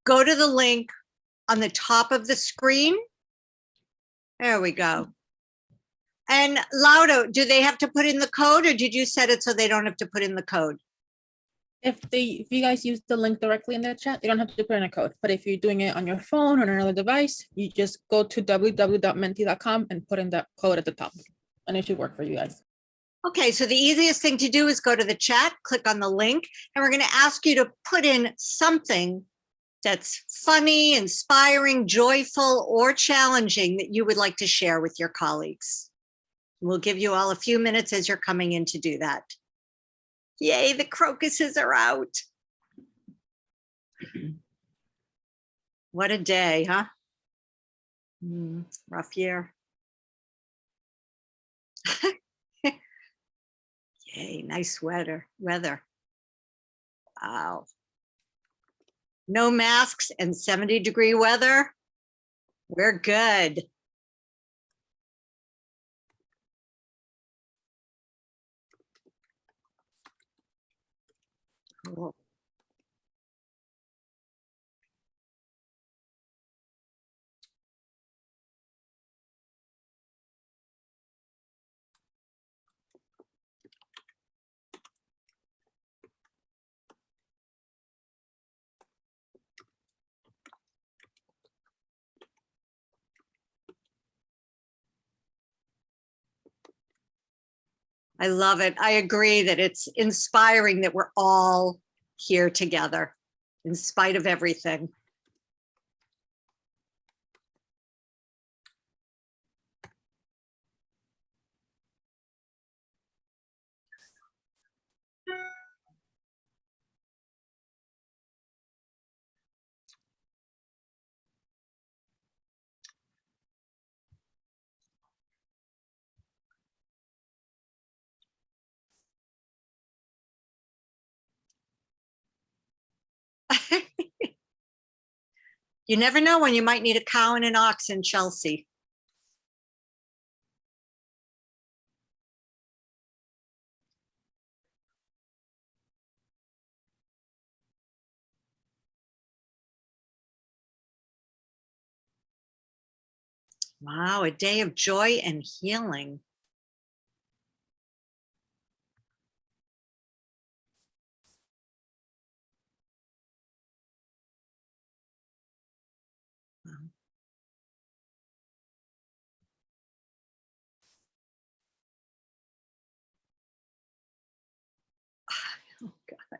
go to the link on the top of the screen. There we go. And Laudo, do they have to put in the code, or did you set it so they don't have to put in the code? If you guys use the link directly in the chat, you don't have to put in a code. But if you're doing it on your phone or on another device, you just go to www.menti.com and put in that code at the top, and it should work for you guys. Okay, so the easiest thing to do is go to the chat, click on the link, and we're going to ask you to put in something that's funny, inspiring, joyful, or challenging that you would like to share with your colleagues. We'll give you all a few minutes as you're coming in to do that. Yay, the crocuses are out. What a day, huh? Rough year. Yay, nice weather. Wow. No masks and 70-degree weather. We're good. Cool. I love it. I agree that it's inspiring that we're all here together in spite of everything. You never know when you might need a cow and an ox in Chelsea. Wow, a day of joy and healing. Oh, God.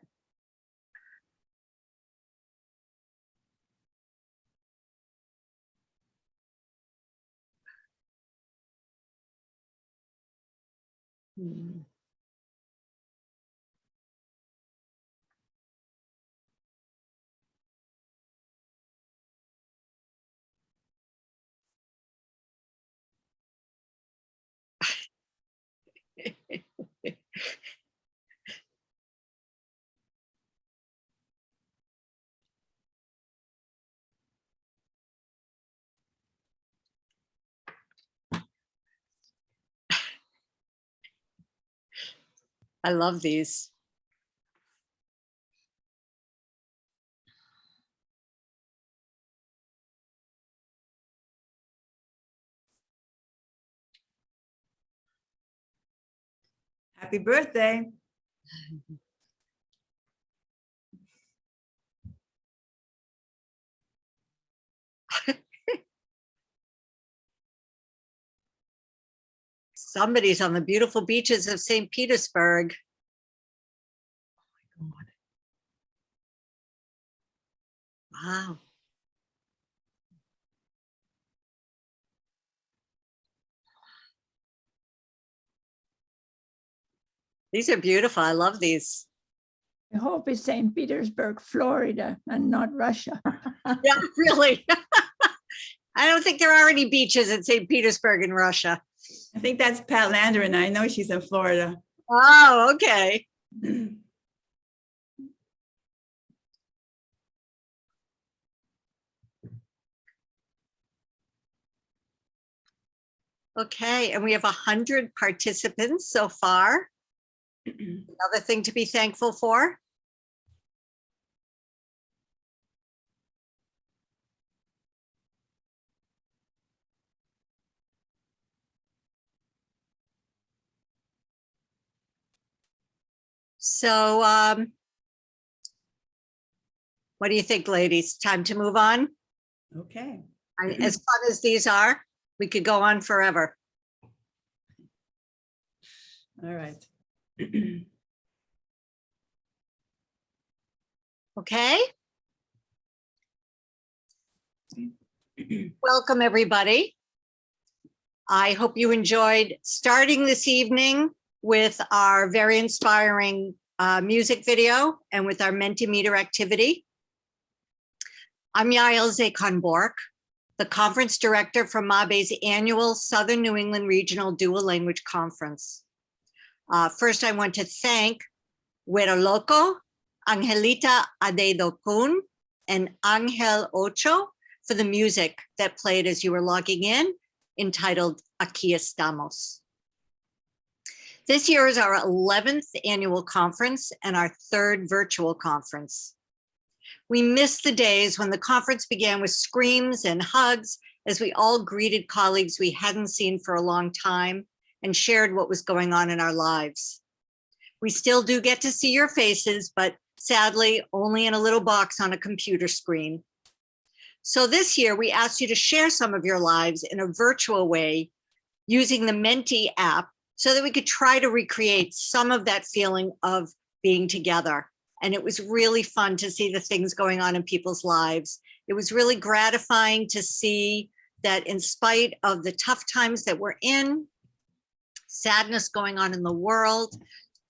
I love these. Happy birthday. Somebody's on the beautiful beaches of St. Petersburg. Oh my God. Wow. These are beautiful. I love these. I hope it's St. Petersburg, Florida, and not Russia. Yeah, really. I don't think there are any beaches in St. Petersburg in Russia. I think that's Pat Lander, and I know she's in Florida. Oh, okay. Okay, and we have 100 participants so far. Another thing to be thankful for. So what do you think, ladies? Time to move on? Okay. As fun as these are, we could go on forever. All right. Okay. Welcome, everybody. I hope you enjoyed starting this evening with our very inspiring music video and with our Mentimeter activity. I'm Yael Zekan-Bork, the conference director for MABE's annual Southern New England Regional Dual Language Conference. First, I want to thank Güero Loco, Angelita Adeidokun, and Angel Ocho for the music that played as you were logging in, entitled Aquí Estamos. This year is our 11th annual conference and our 3rd virtual conference. We missed the days when the conference began with screams and hugs as we all greeted colleagues we hadn't seen for a long time and shared what was going on in our lives. We still do get to see your faces, but sadly, only in a little box on a computer screen. So this year, we asked you to share some of your lives in a virtual way using the Menti app so that we could try to recreate some of that feeling of being together. And it was really fun to see the things going on in people's lives. It was really gratifying to see that in spite of the tough times that we're in, sadness going on in the world,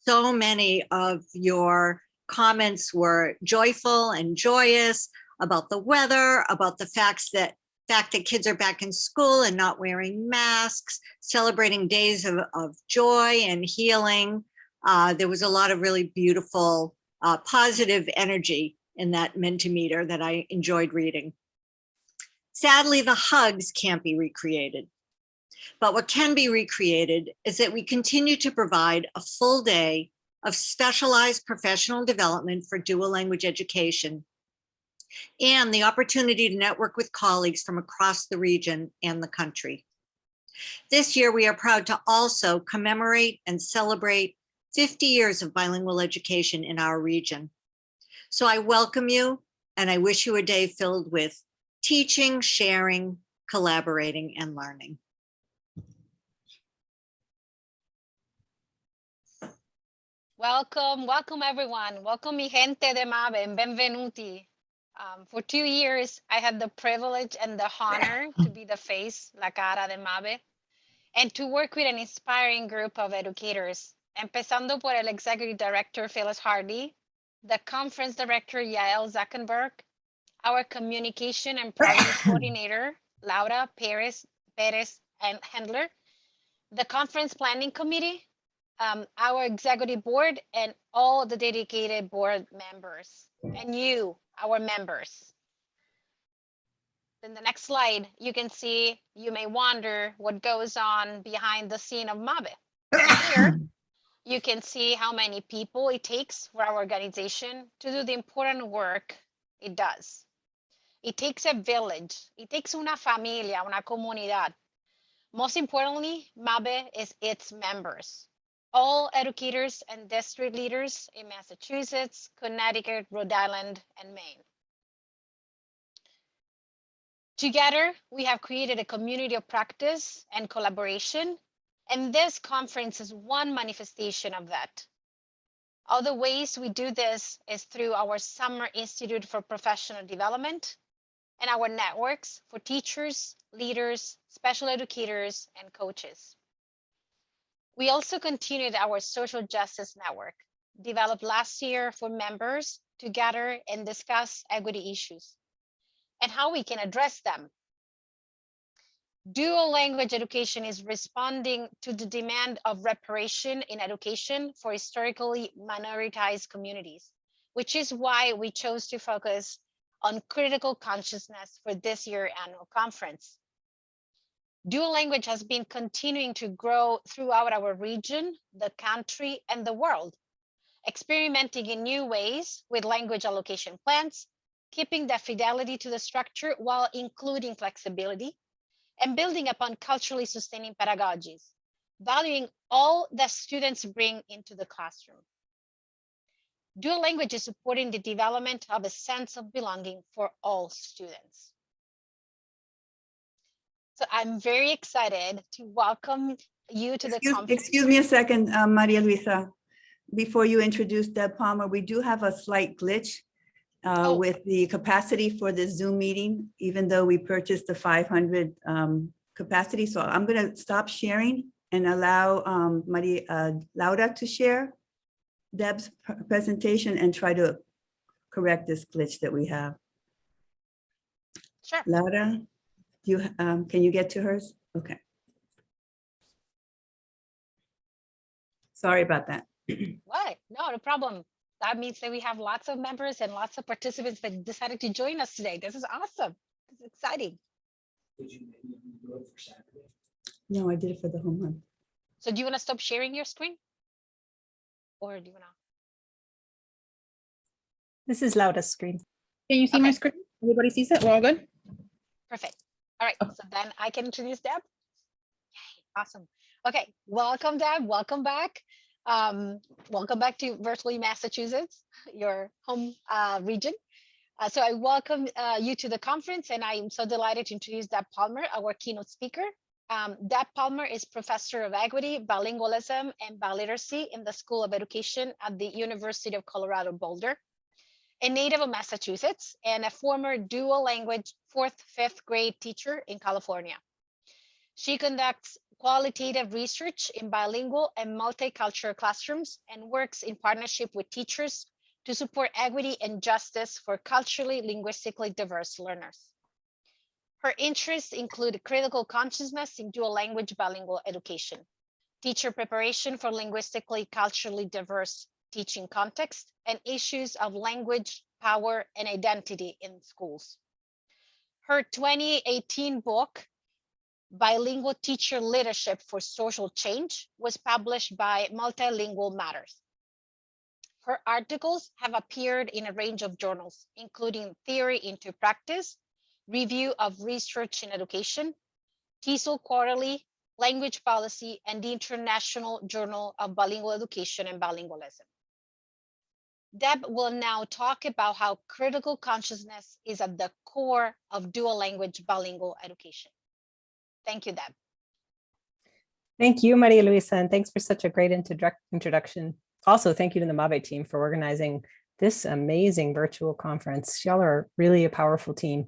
so many of your comments were joyful and joyous about the weather, about the fact that kids are back in school and not wearing masks, celebrating days of joy and healing. There was a lot of really beautiful, positive energy in that Mentimeter that I enjoyed reading. Sadly, the hugs can't be recreated. But what can be recreated is that we continue to provide a full day of specialized professional development for dual language education and the opportunity to network with colleagues from across the region and the country. This year, we are proud to also commemorate and celebrate 50 years of bilingual education in our region. So I welcome you and I wish you a day filled with teaching, sharing, collaborating, and learning. Welcome, welcome everyone. Welcome mi gente de MABE, benvenuti. For 2 years, I had the privilege and the honor to be the face, la cara de MABE, and to work with an inspiring group of educators, empezando por el Executive Director, Phyllis Hardy, the Conference Director, Yael Zekan-Bork, our Communication and Programs Coordinator, Laura Perez and Handler, the Conference Planning Committee, our Executive Board, and all the dedicated board members, and you, our members. In the next slide, you can see, you may wonder what goes on behind the scene of MABE. Here, you can see how many people it takes for our organization to do the important work it does. It takes a village. It takes una familia, una comunidad. Most importantly, MABE is its members. All educators and district leaders in Massachusetts, Connecticut, Rhode Island, and Maine. Together, we have created a community of practice and collaboration, and this conference is one manifestation of that. Other ways we do this is through our Summer Institute for Professional Development and our networks for teachers, leaders, special educators, and coaches. We also continued our social justice network, developed last year for members to gather and discuss equity issues and how we can address them. Dual language education is responding to the demand of reparation in education for historically minoritized communities, which is why we chose to focus on critical consciousness for this year's annual conference. Dual language has been continuing to grow throughout our region, the country, and the world, experimenting in new ways with language allocation plans, keeping the fidelity to the structure while including flexibility, and building upon culturally sustaining pedagogies, valuing all that students bring into the classroom. Dual language is supporting the development of a sense of belonging for all students. So I'm very excited to welcome you to the conference. Excuse me a second, Maria Luisa. Before you introduce Deb Palmer, we do have a slight glitch with the capacity for this Zoom meeting, even though we purchased the 500 capacity. So I'm going to stop sharing and allow Laura to share Deb's presentation and try to correct this glitch that we have. Sure. Laura, can you get to hers? Okay. Sorry about that. What? No problem. That means that we have lots of members and lots of participants that decided to join us today. This is awesome. This is exciting. Did you maybe do it for Saturday? No, I did it for the whole month. So do you want to stop sharing your screen? Or do you want to? This is Laura's screen. Can you see my Okay. screen? Everybody sees it? We're all good? Perfect. All right. So then I can introduce Deb. Yay, awesome. Okay. Welcome, Deb. Welcome back. Welcome back to virtually Massachusetts, your home region. So I welcome you to the conference, and I'm so delighted to introduce Deb Palmer, our keynote speaker. Deb Palmer is Professor of Equity, Bilingualism, and Biliteracy in the School of Education at the University of Colorado Boulder, a native of Massachusetts, and a former dual language 4th, 5th grade teacher in California. She conducts qualitative research in bilingual and multicultural classrooms and works in partnership with teachers to support equity and justice for culturally, linguistically diverse learners. Her interests include critical consciousness in dual language bilingual education, teacher preparation for linguistically, culturally diverse teaching context, and issues of language, power, and identity in schools. Her 2018 book, Bilingual Teacher Leadership for Social Change, was published by Multilingual Matters. Her articles have appeared in a range of journals, including Theory into Practice, Review of Research in Education, TESOL Quarterly, Language Policy, and the International Journal of Bilingual Education and Bilingualism. Deb will now talk about how critical consciousness is at the core of dual language bilingual education. Thank you, Deb. Thank you, Maria Luisa, and thanks for such a great introduction. Also, thank you to the MABE team for organizing this amazing virtual conference. Y'all are really a powerful team.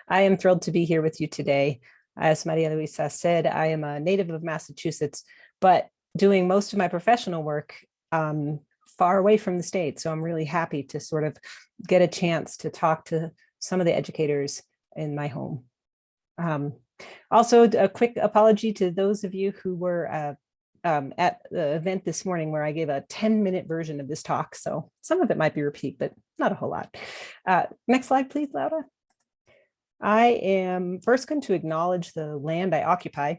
I am thrilled to be here with you today. As Maria Luisa said, I am a native of Massachusetts, but doing most of my professional work far away from the state. So I'm really happy to sort of get a chance to talk to some of the educators in my home. Also, a quick apology to those of you who were at the event this morning where I gave a 10-minute version of this talk. So some of it might be repeat, but not a whole lot. Next slide, please, Laura. I am first going to acknowledge the land I occupy.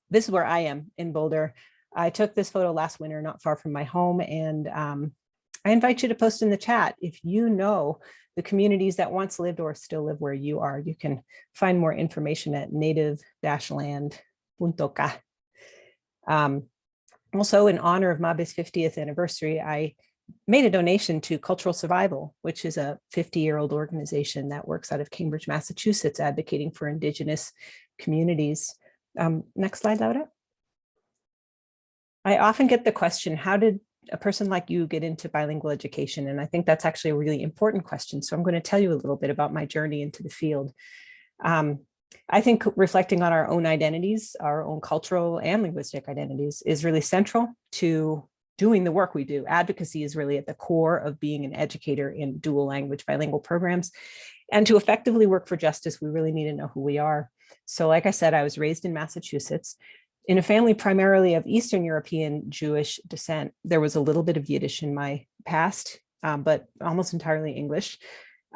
This is where I am in Boulder. I took this photo last winter, not far from my home, and I invite you to post in the chat if you know the communities that once lived or still live where you are. You can find more information at native-land.ca. Also, in honor of MABE's 50th anniversary, I made a donation to Cultural Survival, which is a 50-year-old organization that works out of Cambridge, Massachusetts, advocating for Indigenous communities. Next slide, Laura. I often get the question, how did a person like you get into bilingual education? And I think that's actually a really important question. So I'm going to tell you a little bit about my journey into the field. I think reflecting on our own identities, our own cultural and linguistic identities, is really central to doing the work we do. Advocacy is really at the core of being an educator in dual language bilingual programs. And to effectively work for justice, we really need to know who we are. So like I said, I was raised in Massachusetts in a family primarily of Eastern European Jewish descent. There was a little bit of Yiddish in my past, but almost entirely English.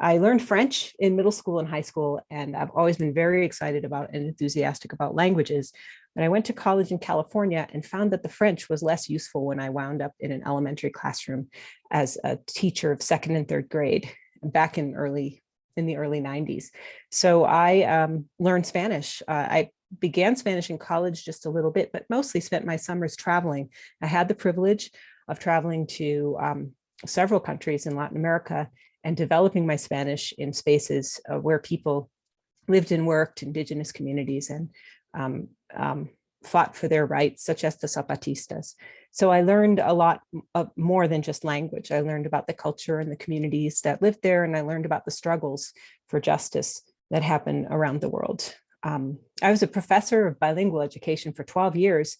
I learned French in middle school and high school, and I've always been very excited about and enthusiastic about languages. But I went to college in California and found that the French was less useful when I wound up in an elementary classroom as a teacher of 2nd and 3rd grade back in the early 90s. So I learned Spanish. I began Spanish in college just a little bit, but mostly spent my summers traveling. I had the privilege of traveling to several countries in Latin America and developing my Spanish in spaces where people lived and worked, indigenous communities, and fought for their rights, such as the Zapatistas. So I learned a lot more than just language. I learned about the culture and the communities that lived there, and I learned about the struggles for justice that happen around the world. I was a professor of bilingual education for 12 years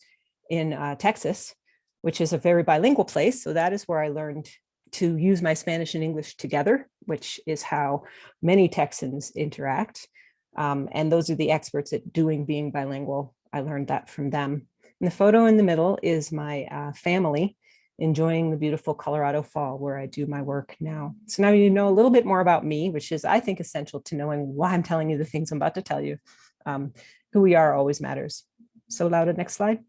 in Texas, which is a very bilingual place. So that is where I learned to use my Spanish and English together, which is how many Texans interact. And those are the experts at being bilingual. I learned that from them. And the photo in the middle is my family enjoying the beautiful Colorado fall where I do my work now. So now you know a little bit more about me, which is, I think, essential to knowing why I'm telling you the things I'm about to tell you. Who we are always matters. So Lauda, next slide.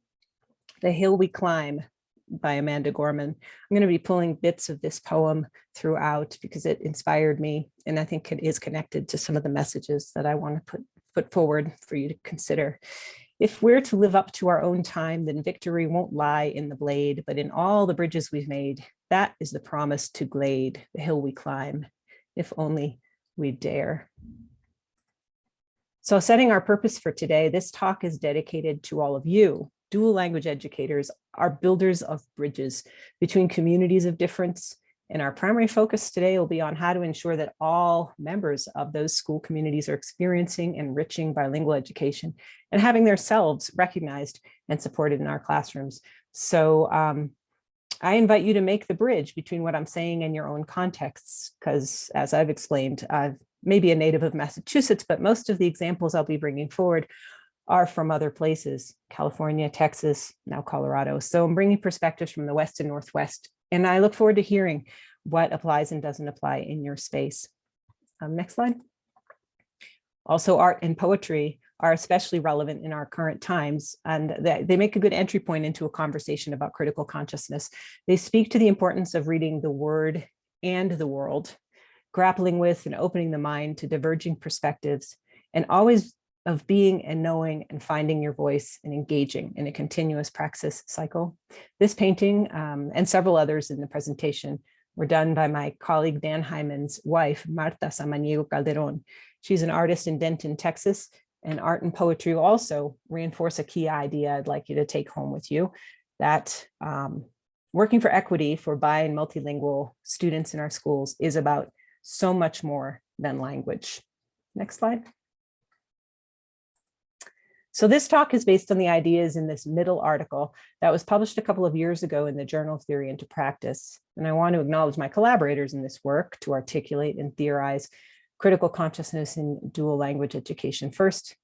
The Hill We Climb by Amanda Gorman. I'm going to be pulling bits of this poem throughout because it inspired me, and I think it is connected to some of the messages that I want to put forward for you to consider. If we're to live up to our own time, then victory won't lie in the blade, but in all the bridges we've made. That is the promise to glade, the hill we climb, if only we dare. So setting our purpose for today, this talk is dedicated to all of you. Dual language educators are builders of bridges between communities of difference. And our primary focus today will be on how to ensure that all members of those school communities are experiencing enriching bilingual education and having themselves recognized and supported in our classrooms. So I invite you to make the bridge between what I'm saying and your own contexts, because as I've explained, I've maybe a native of Massachusetts, but most of the examples I'll be bringing forward are from other places, California, Texas, now Colorado. So I'm bringing perspectives from the West and Northwest, and I look forward to hearing what applies and doesn't apply in your space. Next slide. Also, art and poetry are especially relevant in our current times, and they make a good entry point into a conversation about critical consciousness. They speak to the importance of reading the word and the world, grappling with and opening the mind to diverging perspectives, and always of being and knowing and finding your voice and engaging in a continuous praxis cycle. This painting and several others in the presentation were done by my colleague Dan Hyman's wife, Marta Samaniego Calderon. She's an artist in Denton, Texas, and art and poetry will also reinforce a key idea I'd like you to take home with you, that working for equity for bi and multilingual students in our schools is about so much more than language. Next slide. So this talk is based on the ideas in this middle article that was published a couple of years ago in the journal Theory into Practice. And I want to acknowledge my collaborators in this work to articulate and theorize critical consciousness in dual language education. First,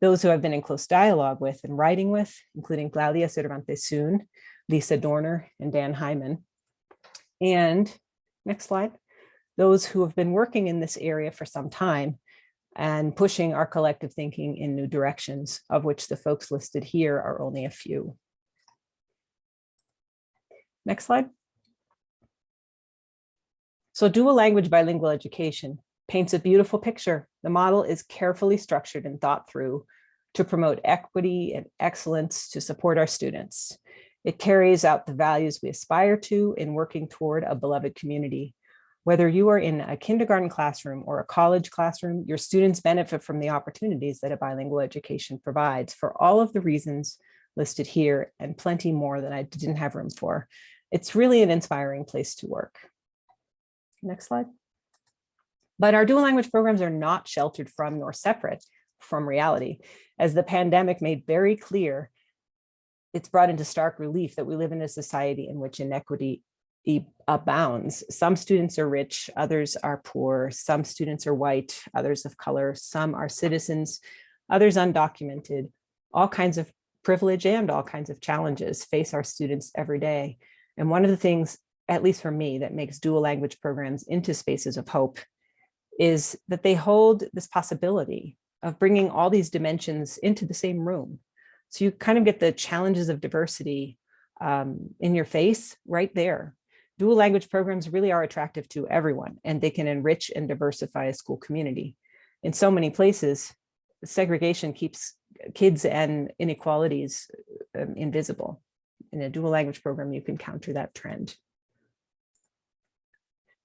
those who I've been in close dialogue with and writing with, including Claudia Cervantes-Soon, Lisa Dorner, and Dan Hyman. And next slide, those who have been working in this area for some time and pushing our collective thinking in new directions, of which the folks listed here are only a few. Next slide. So dual language bilingual education paints a beautiful picture. The model is carefully structured and thought through to promote equity and excellence to support our students. It carries out the values we aspire to in working toward a beloved community. Whether you are in a kindergarten classroom or a college classroom, your students benefit from the opportunities that a bilingual education provides for all of the reasons listed here and plenty more that I didn't have room for. It's really an inspiring place to work. Next slide. But our dual language programs are not sheltered from nor separate from reality. As the pandemic made very clear, it's brought into stark relief that we live in a society in which inequity abounds. Some students are rich, others are poor. Some students are white, others of color. Some are citizens, others undocumented. All kinds of privilege and all kinds of challenges face our students every day. And one of the things, at least for me, that makes dual language programs into spaces of hope is that they hold this possibility of bringing all these dimensions into the same room. So you kind of get the challenges of diversity in your face right there. Dual language programs really are attractive to everyone, and they can enrich and diversify a school community. In so many places, segregation keeps kids and inequalities invisible. In a dual language program, you can counter that trend.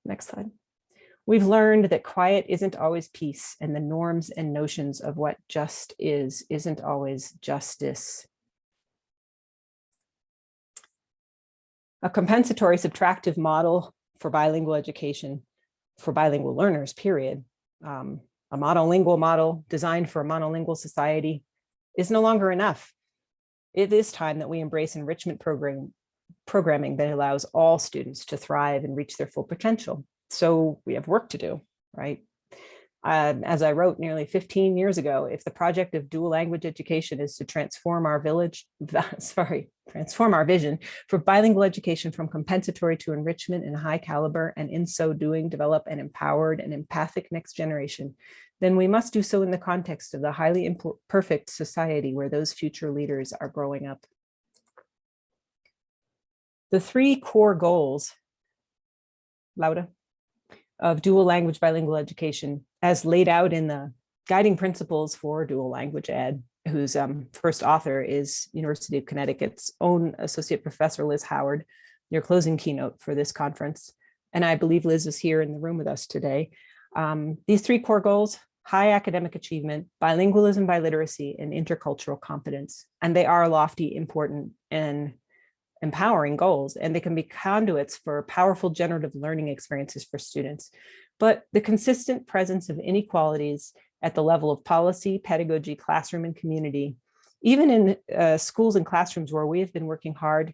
Next slide. We've learned that quiet isn't always peace, and the norms and notions of what just isn't always justice. A compensatory subtractive model for bilingual education for bilingual learners, period. A monolingual model designed for a monolingual society is no longer enough. It is time that we embrace enrichment programming that allows all students to thrive and reach their full potential. So we have work to do, right? As I wrote nearly 15 years ago, if the project of dual language education is to transform our vision for bilingual education from compensatory to enrichment in high caliber, and in so doing, develop an empowered and empathic next generation, then we must do so in the context of the highly imperfect society where those future leaders are growing up. The 3 core goals, Laura, of dual language bilingual education, as laid out in the guiding principles for dual language ed, whose first author is University of Connecticut's own Associate Professor Liz Howard, your closing keynote for this conference. And I believe Liz is here in the room with us today. These 3 core goals: high academic achievement, bilingualism, biliteracy, and intercultural competence. And they are lofty, important, and empowering goals, and they can be conduits for powerful generative learning experiences for students. But the consistent presence of inequalities at the level of policy, pedagogy, classroom, and community, even in schools and classrooms where we have been working hard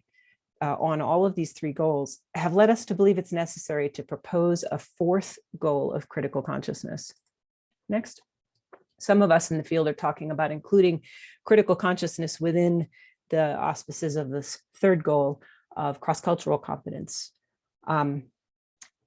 on all of these 3 goals, have led us to believe it's necessary to propose a 4th goal of critical consciousness. Next. Some of us in the field are talking about including critical consciousness within the auspices of this 3rd goal of cross-cultural competence. And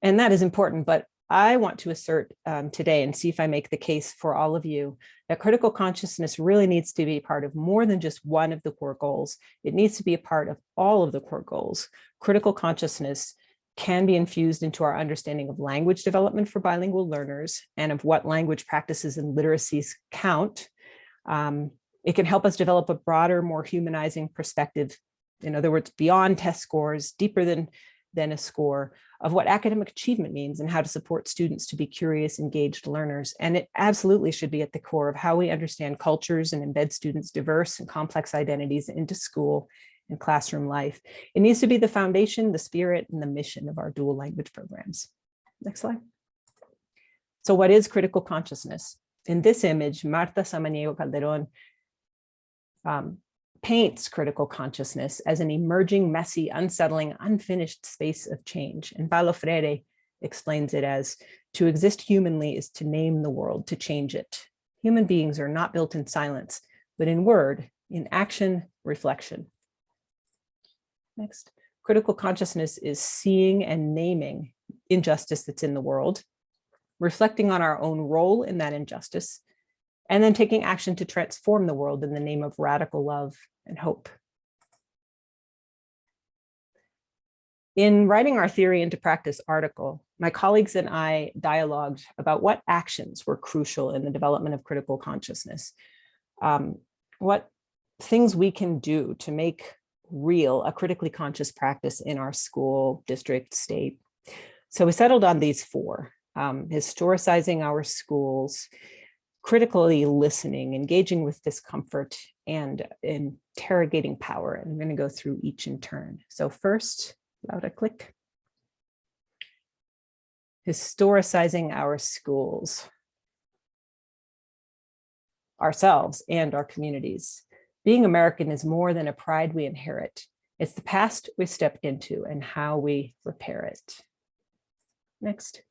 that is important, but I want to assert today, and see if I make the case for all of you, that critical consciousness really needs to be part of more than just one of the core goals. It needs to be a part of all of the core goals. Critical consciousness can be infused into our understanding of language development for bilingual learners and of what language practices and literacies count. It can help us develop a broader, more humanizing perspective. In other words, beyond test scores, deeper than a score, of what academic achievement means and how to support students to be curious, engaged learners. And it absolutely should be at the core of how we understand cultures and embed students' diverse and complex identities into school and classroom life. It needs to be the foundation, the spirit, and the mission of our dual language programs. Next slide. So what is critical consciousness? In this image, Marta Samaniego Calderon paints critical consciousness as an emerging, messy, unsettling, unfinished space of change. And Paulo Freire explains it as, to exist humanly is to name the world, to change it. Human beings are not built in silence, but in word, in action, reflection. Next. Critical consciousness is seeing and naming injustice that's in the world, reflecting on our own role in that injustice, and then taking action to transform the world in the name of radical love and hope. In writing our Theory into Practice article, my colleagues and I dialogued about what actions were crucial in the development of critical consciousness, what things we can do to make real a critically conscious practice in our school, district, state. So we settled on these 4: historicizing our schools, critically listening, engaging with discomfort, and interrogating power. And I'm going to go through each in turn. So first, Laura, click. Historicizing our schools, ourselves, and our communities. Being American is more than a pride we inherit. It's the past we step into and how we repair it. Next.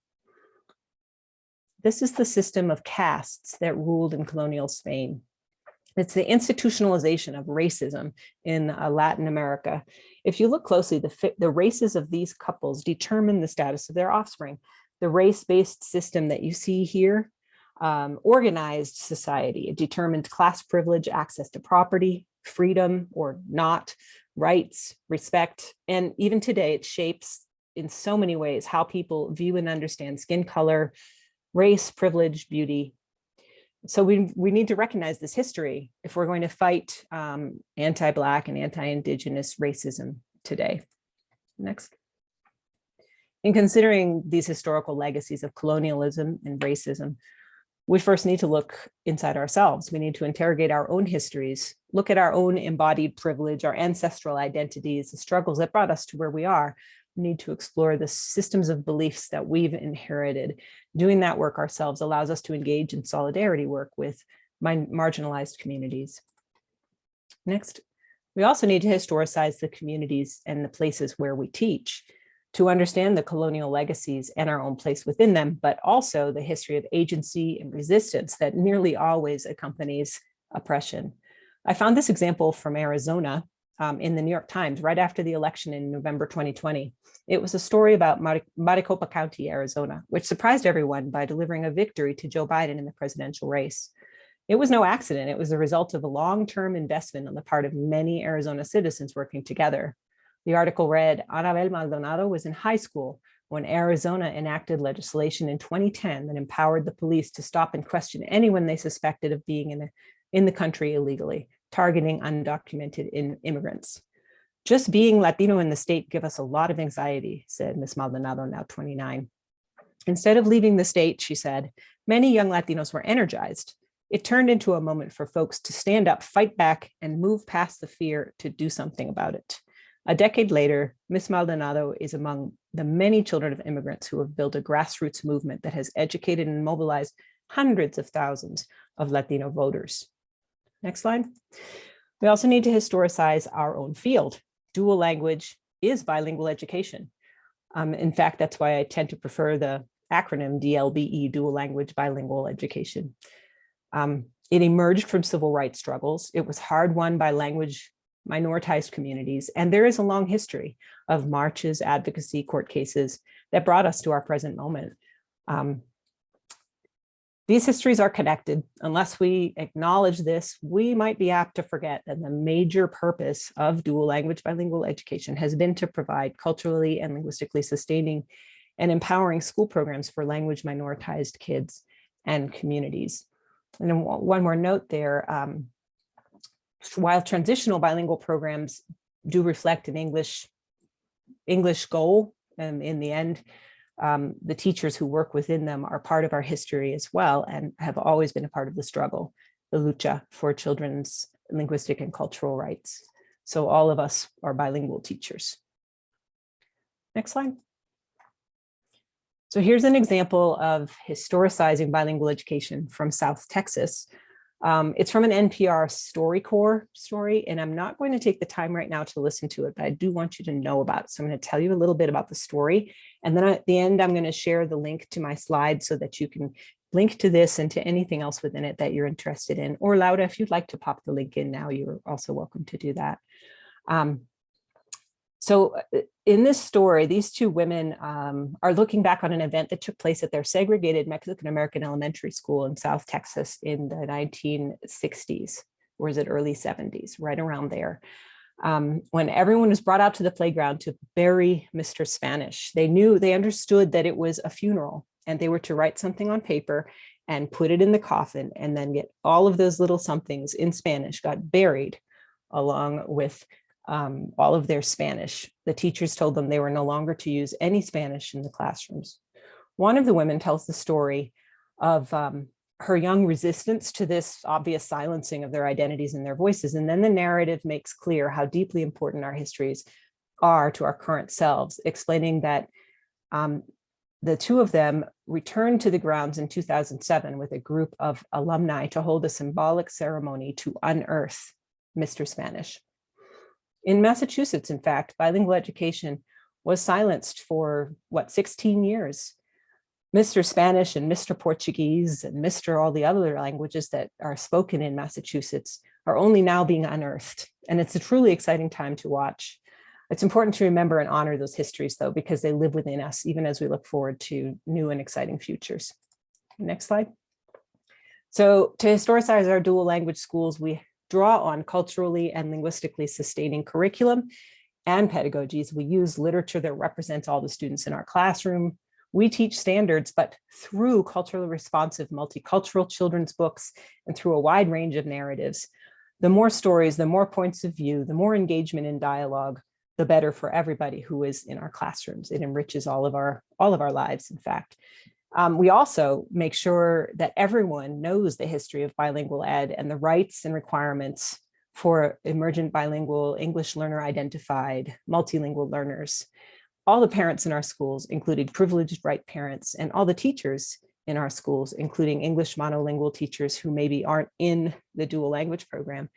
This is the system of castes that ruled in colonial Spain. It's the institutionalization of racism in Latin America. If you look closely, the races of these couples determine the status of their offspring. The race-based system that you see here organized society. It determined class privilege, access to property, freedom or not, rights, respect, and even today it shapes in so many ways how people view and understand skin color, race, privilege, beauty. So we need to recognize this history if we're going to fight anti-Black and anti-Indigenous racism today. Next. In considering these historical legacies of colonialism and racism, we first need to look inside ourselves. We need to interrogate our own histories, look at our own embodied privilege, our ancestral identities, the struggles that brought us to where we are. We need to explore the systems of beliefs that we've inherited. Doing that work ourselves allows us to engage in solidarity work with marginalized communities. Next, we also need to historicize the communities and the places where we teach to understand the colonial legacies and our own place within them, but also the history of agency and resistance that nearly always accompanies oppression. I found this example from Arizona in the New York Times right after the election in November 2020. It was a story about Maricopa County, Arizona, which surprised everyone by delivering a victory to Joe Biden in the presidential race. It was no accident. It was the result of a long-term investment on the part of many Arizona citizens working together. The article read, Anabel Maldonado was in high school when Arizona enacted legislation in 2010 that empowered the police to stop and question anyone they suspected of being in the country illegally, targeting undocumented immigrants. Just being Latino in the state gave us a lot of anxiety, said Ms. Maldonado, now 29. Instead of leaving the state, she said, many young Latinos were energized. It turned into a moment for folks to stand up, fight back, and move past the fear to do something about it. A decade later, Ms. Maldonado is among the many children of immigrants who have built a grassroots movement that has educated and mobilized hundreds of thousands of Latino voters. Next slide. We also need to historicize our own field. Dual language is bilingual education. In fact, that's why I tend to prefer the acronym DLBE, dual language bilingual education. It emerged from civil rights struggles. It was hard won by language minoritized communities, and there is a long history of marches, advocacy, court cases that brought us to our present moment. These histories are connected. Unless we acknowledge this, we might be apt to forget that the major purpose of dual language bilingual education has been to provide culturally and linguistically sustaining and empowering school programs for language minoritized kids and communities. And then one more note there, while transitional bilingual programs do reflect an English goal, in the end, the teachers who work within them are part of our history as well and have always been a part of the struggle, the lucha for children's linguistic and cultural rights. So all of us are bilingual teachers. Next slide. So here's an example of historicizing bilingual education from South Texas. It's from an NPR StoryCorps story, and I'm not going to take the time right now to listen to it, but I do want you to know about it. So I'm going to tell you a little bit about the story. And then at the end, I'm going to share the link to my slides so that you can link to this and to anything else within it that you're interested in. Or Laura, if you'd like to pop the link in now, you're also welcome to do that. So in this story, these two women are looking back on an event that took place at their segregated Mexican-American elementary school in South Texas in the 1960s, or is it early 70s, right around there, when everyone was brought out to the playground to bury Mr. Spanish. They understood that it was a funeral and they were to write something on paper and put it in the coffin and then get all of those little somethings in Spanish got buried along with all of their Spanish. The teachers told them they were no longer to use any Spanish in the classrooms. One of the women tells the story of her young resistance to this obvious silencing of their identities and their voices. And then the narrative makes clear how deeply important our histories are to our current selves, explaining that the two of them returned to the grounds in 2007 with a group of alumni to hold a symbolic ceremony to unearth Mr. Spanish. In Massachusetts, in fact, bilingual education was silenced for, 16 years. Mr. Spanish and Mr. Portuguese and Mr. all the other languages that are spoken in Massachusetts are only now being unearthed. And it's a truly exciting time to watch. It's important to remember and honor those histories, though, because they live within us, even as we look forward to new and exciting futures. Next slide. So to historicize our dual language schools, we draw on culturally and linguistically sustaining curriculum and pedagogies. We use literature that represents all the students in our classroom. We teach standards, but through culturally responsive multicultural children's books and through a wide range of narratives. The more stories, the more points of view, the more engagement in dialogue, the better for everybody who is in our classrooms. It enriches all of our lives, in fact. We also make sure that everyone knows the history of bilingual ed and the rights and requirements for emergent bilingual, English learner identified, multilingual learners. All the parents in our schools, including privileged right parents, and all the teachers in our schools, including English monolingual teachers who maybe aren't in the dual language program,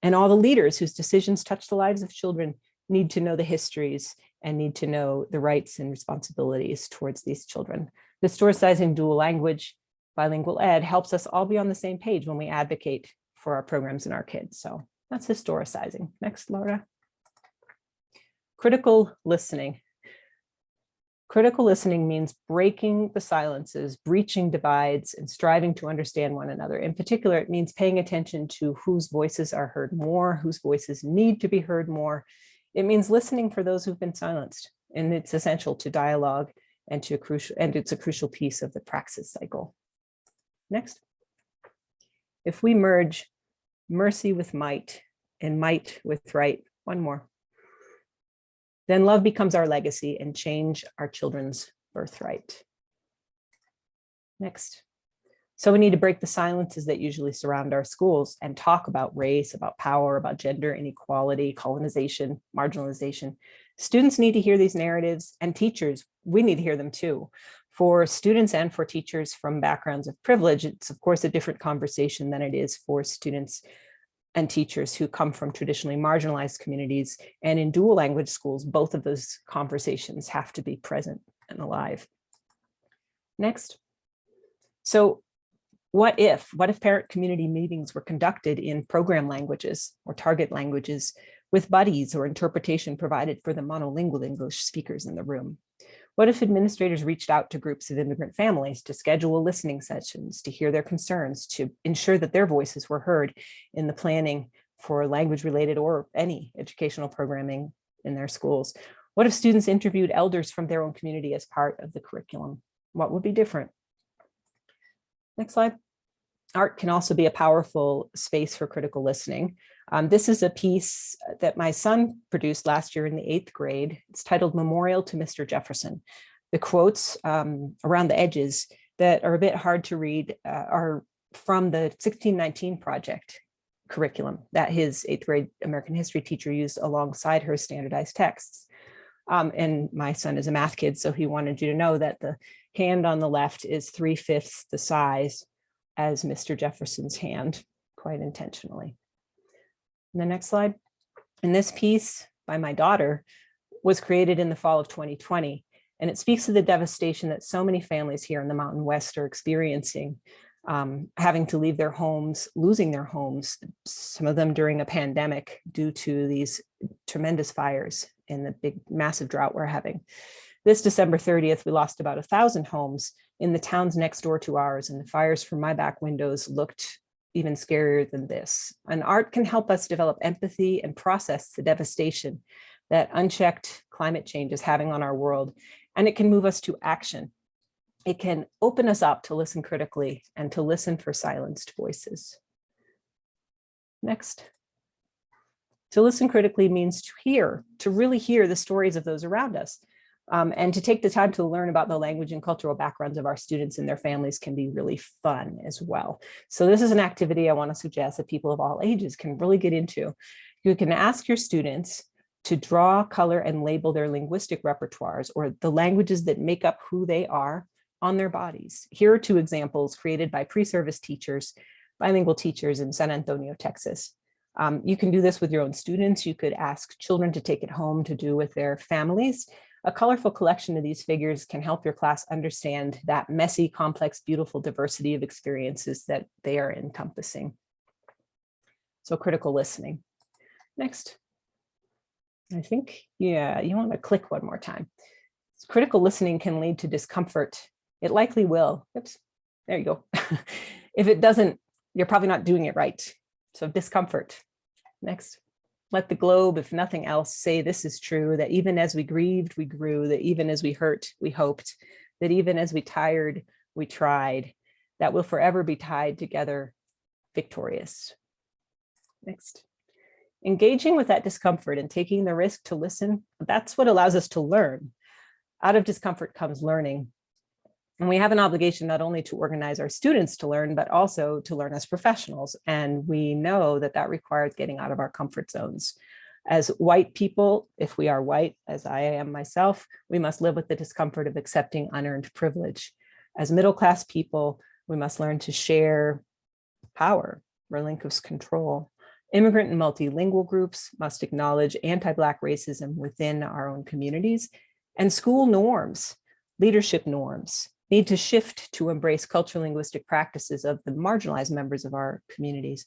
and all the leaders whose decisions touch the lives of children need to know the histories and need to know the rights and responsibilities towards these children. Historicizing dual language, bilingual ed helps us all be on the same page when we advocate for our programs and our kids. So that's historicizing. Next, Laura. Critical listening. Critical listening means breaking the silences, breaching divides, and striving to understand one another. In particular, it means paying attention to whose voices are heard more, whose voices need to be heard more. It means listening for those who've been silenced, and it's essential to dialogue and it's a crucial piece of the praxis cycle. Next. If we merge mercy with might and might with right, one more, then love becomes our legacy and change our children's birthright. Next. So we need to break the silences that usually surround our schools and talk about race, about power, about gender inequality, colonization, marginalization. Students need to hear these narratives, and teachers, we need to hear them too. For students and for teachers from backgrounds of privilege, it's of course a different conversation than it is for students and teachers who come from traditionally marginalized communities. And in dual language schools, both of those conversations have to be present and alive. Next. So what if parent community meetings were conducted in program languages or target languages with buddies or interpretation provided for the monolingual English speakers in the room? What if administrators reached out to groups of immigrant families to schedule listening sessions, to hear their concerns, to ensure that their voices were heard in the planning for language-related or any educational programming in their schools? What if students interviewed elders from their own community as part of the curriculum? What would be different? Next slide. Art can also be a powerful space for critical listening. This is a piece that my son produced last year in the 8th grade. It's titled Memorial to Mr. Jefferson. The quotes around the edges that are a bit hard to read are from the 1619 Project curriculum that his 8th grade American history teacher used alongside her standardized texts. And my son is a math kid, so he wanted you to know that the hand on the left is 3/5 the size as Mr. Jefferson's hand, quite intentionally. And the next slide. And this piece by my daughter was created in the fall of 2020, and it speaks to the devastation that so many families here in the Mountain West are experiencing, having to leave their homes, losing their homes, some of them during a pandemic due to these tremendous fires and the big, massive drought we're having. This December 30th, we lost about 1,000 homes in the towns next door to ours, and the fires from my back windows looked even scarier than this. And art can help us develop empathy and process the devastation that unchecked climate change is having on our world, and it can move us to action. It can open us up to listen critically and to listen for silenced voices. Next. To listen critically means to hear, to really hear the stories of those around us. And to take the time to learn about the language and cultural backgrounds of our students and their families can be really fun as well. So this is an activity I want to suggest that people of all ages can really get into. You can ask your students to draw, color, and label their linguistic repertoires, or the languages that make up who they are, on their bodies. Here are 2 examples created by pre-service teachers, bilingual teachers in San Antonio, Texas. You can do this with your own students. You could ask children to take it home to do with their families. A colorful collection of these figures can help your class understand that messy, complex, beautiful diversity of experiences that they are encompassing. So critical listening. Next. I think, yeah, you want to click one more time. Critical listening can lead to discomfort. It likely will. Oops, there you go. If it doesn't, you're probably not doing it right. So discomfort. Next. Let the globe, if nothing else, say this is true, that even as we grieved, we grew, that even as we hurt, we hoped, that even as we tired, we tried, that we'll forever be tied together, victorious. Next. Engaging with that discomfort and taking the risk to listen, that's what allows us to learn. Out of discomfort comes learning. And we have an obligation not only to organize our students to learn, but also to learn as professionals. And we know that that requires getting out of our comfort zones. As white people, if we are white, as I am myself, we must live with the discomfort of accepting unearned privilege. As middle-class people, we must learn to share power, relinquish control. Immigrant and multilingual groups must acknowledge anti-Black racism within our own communities. And school norms, leadership norms, need to shift to embrace cultural linguistic practices of the marginalized members of our communities.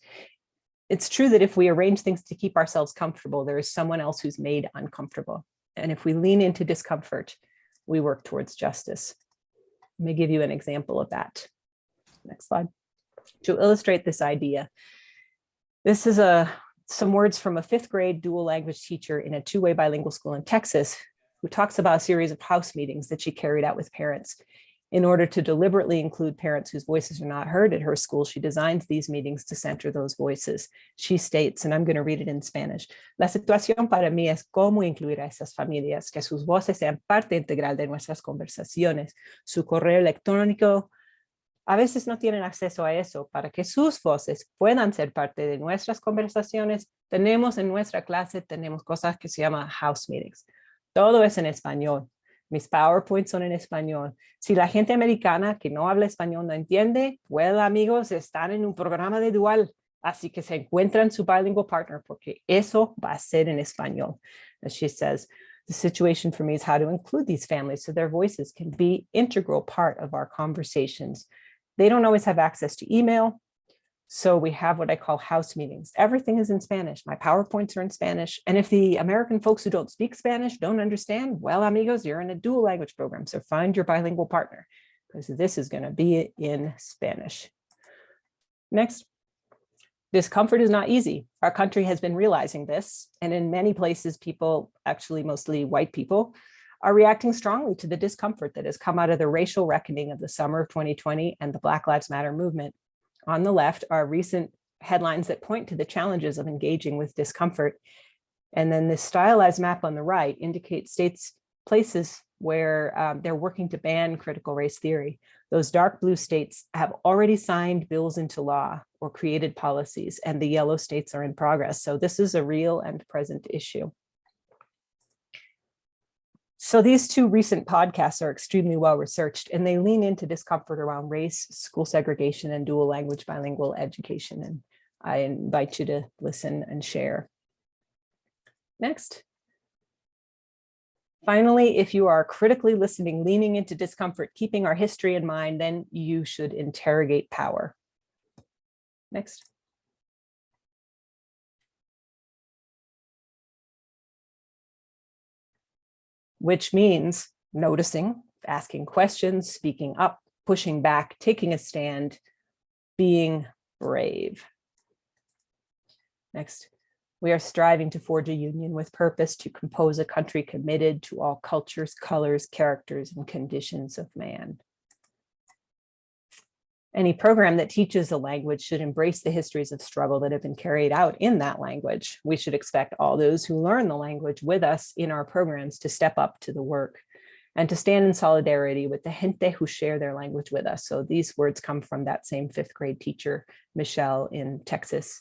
It's true that if we arrange things to keep ourselves comfortable, there is someone else who's made uncomfortable. And if we lean into discomfort, we work towards justice. Let me give you an example of that. Next slide. To illustrate this idea, this is some words from a 5th grade dual language teacher in a 2-way bilingual school in Texas, who talks about a series of house meetings that she carried out with parents. In order to deliberately include parents whose voices are not heard at her school, she designs these meetings to center those voices. She states, and I'm going to read it in Spanish, "La situación para mí es cómo incluir a esas familias, que sus voces sean parte integral de nuestras conversaciones, su correo electrónico. A veces no tienen acceso a eso. Para que sus voces puedan ser parte de nuestras conversaciones, tenemos en nuestra clase, tenemos cosas que se llaman house meetings. Todo es en español. Mis PowerPoints son en español. Si la gente americana que no habla español no entiende, well, amigos, están en un programa de dual. Así que se encuentran su bilingual partner porque eso va a ser en español." As she says, the situation for me is how to include these families so their voices can be an integral part of our conversations. They don't always have access to email. So we have what I call house meetings. Everything is in Spanish. My PowerPoints are in Spanish. And if the American folks who don't speak Spanish don't understand, well, amigos, you're in a dual language program. So find your bilingual partner, because this is going to be in Spanish. Next. Discomfort is not easy. Our country has been realizing this. And in many places, people, actually mostly white people, are reacting strongly to the discomfort that has come out of the racial reckoning of the summer of 2020 and the Black Lives Matter movement. On the left are recent headlines that point to the challenges of engaging with discomfort. And then this stylized map on the right indicates places where they're working to ban critical race theory. Those dark blue states have already signed bills into law or created policies, and the yellow states are in progress. So this is a real and present issue. So these 2 recent podcasts are extremely well researched, and they lean into discomfort around race, school segregation, and dual language bilingual education. And I invite you to listen and share. Next. Finally, if you are critically listening, leaning into discomfort, keeping our history in mind, then you should interrogate power. Next. Which means noticing, asking questions, speaking up, pushing back, taking a stand, being brave. Next, we are striving to forge a union with purpose to compose a country committed to all cultures, colors, characters, and conditions of man. Any program that teaches a language should embrace the histories of struggle that have been carried out in that language. We should expect all those who learn the language with us in our programs to step up to the work and to stand in solidarity with the gente who share their language with us. So these words come from that same 5th grade teacher, Michelle, in Texas.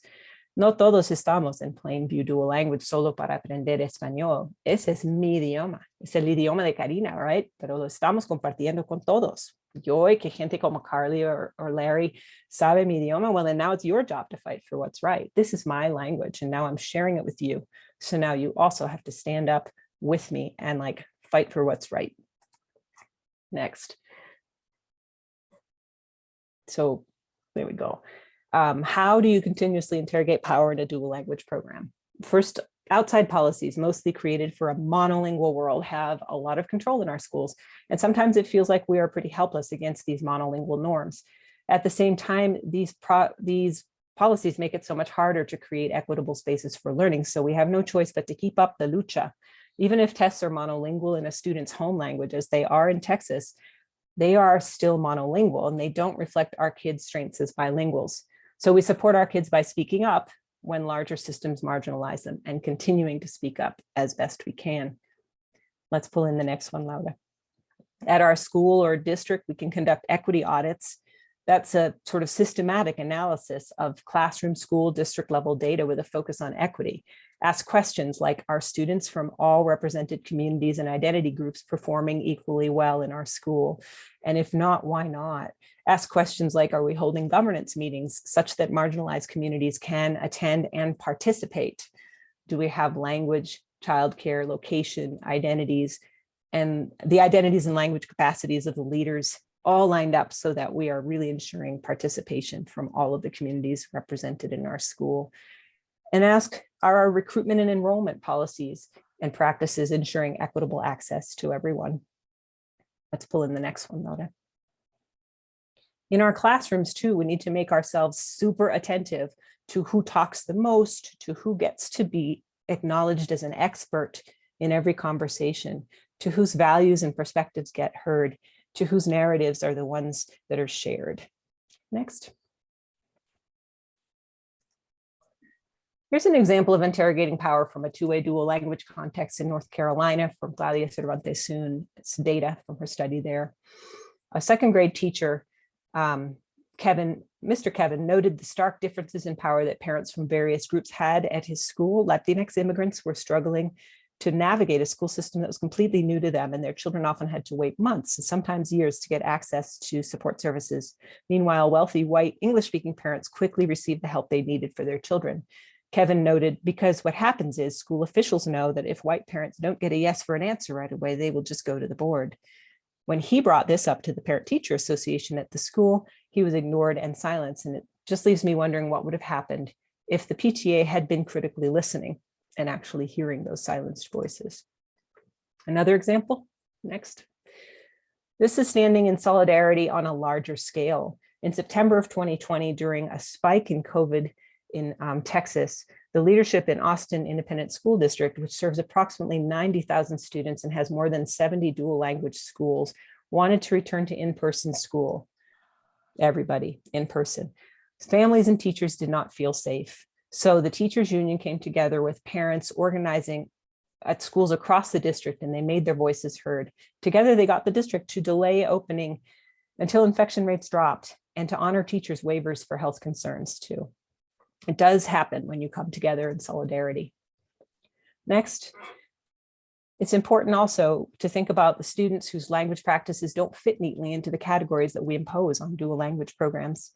No todos estamos en Plainview Dual Language solo para aprender español. Ese es mi idioma. Es el idioma de Karina, right? Pero lo estamos compartiendo con todos. Yo y que gente como Carly or Larry sabe mi idioma. Well, then now it's your job to fight for what's right. This is my language, and now I'm sharing it with you. So now you also have to stand up with me and fight for what's right. Next. So there we go. How do you continuously interrogate power in a dual language program? First, outside policies, mostly created for a monolingual world, have a lot of control in our schools. And sometimes it feels like we are pretty helpless against these monolingual norms. At the same time, these policies make it so much harder to create equitable spaces for learning. So we have no choice but to keep up the lucha. Even if tests are monolingual in a student's home language, as they are in Texas, they are still monolingual and they don't reflect our kids' strengths as bilinguals. So we support our kids by speaking up, when larger systems marginalize them and continuing to speak up as best we can. Let's pull in the next one, Laura. At our school or district, we can conduct equity audits. That's a sort of systematic analysis of classroom, school, district level data with a focus on equity. Ask questions like, are students from all represented communities and identity groups performing equally well in our school? And if not, why not? Ask questions like, are we holding governance meetings such that marginalized communities can attend and participate? Do we have language, childcare, location, identities, and the identities and language capacities of the leaders all lined up so that we are really ensuring participation from all of the communities represented in our school? And ask, are our recruitment and enrollment policies and practices ensuring equitable access to everyone? Let's pull in the next one, Laura. In our classrooms too, we need to make ourselves super attentive to who talks the most, to who gets to be acknowledged as an expert in every conversation, to whose values and perspectives get heard, to whose narratives are the ones that are shared. Next. Here's an example of interrogating power from a two-way dual language context in North Carolina from Claudia Cervantes Soon. It's data from her study there. A second grade teacher, Mr. Kevin, noted the stark differences in power that parents from various groups had at his school. Latinx immigrants were struggling to navigate a school system that was completely new to them, and their children often had to wait months and sometimes years to get access to support services. Meanwhile, wealthy white English-speaking parents quickly received the help they needed for their children. Kevin noted, because what happens is school officials know that if white parents don't get a yes for an answer right away, they will just go to the board. When he brought this up to the Parent-Teacher Association at the school, he was ignored and silenced. And it just leaves me wondering what would have happened if the PTA had been critically listening and actually hearing those silenced voices. Another example, next. This is standing in solidarity on a larger scale. In September of 2020, during a spike in COVID in Texas, the leadership in Austin Independent School District, which serves approximately 90,000 students and has more than 70 dual language schools, wanted to return to in-person school. Everybody in person. Families and teachers did not feel safe. So the teachers union came together with parents organizing at schools across the district, and they made their voices heard. Together, they got the district to delay opening until infection rates dropped and to honor teachers' waivers for health concerns too. It does happen when you come together in solidarity. Next, it's important also to think about the students whose language practices don't fit neatly into the categories that we impose on dual language programs.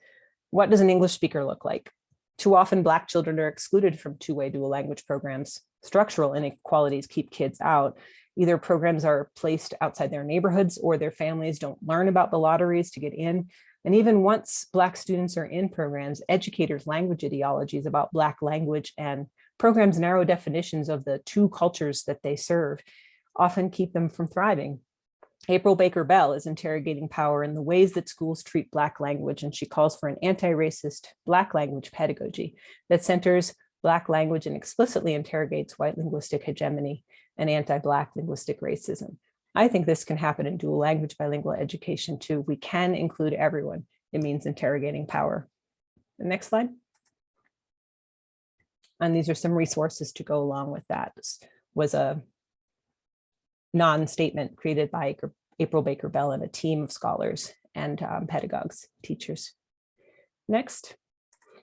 What does an English speaker look like? Too often, Black children are excluded from two-way dual language programs. Structural inequalities keep kids out. Either programs are placed outside their neighborhoods or their families don't learn about the lotteries to get in. And even once Black students are in programs, educators' language ideologies about Black language and programs' narrow definitions of the two cultures that they serve often keep them from thriving. April Baker Bell is interrogating power in the ways that schools treat Black language, and she calls for an anti-racist Black language pedagogy that centers Black language and explicitly interrogates white linguistic hegemony and anti-Black linguistic racism. I think this can happen in dual language bilingual education too. We can include everyone. It means interrogating power. The next slide. And these are some resources to go along with that. This was a non-statement created by April Baker Bell and a team of scholars and pedagogues, teachers. Next.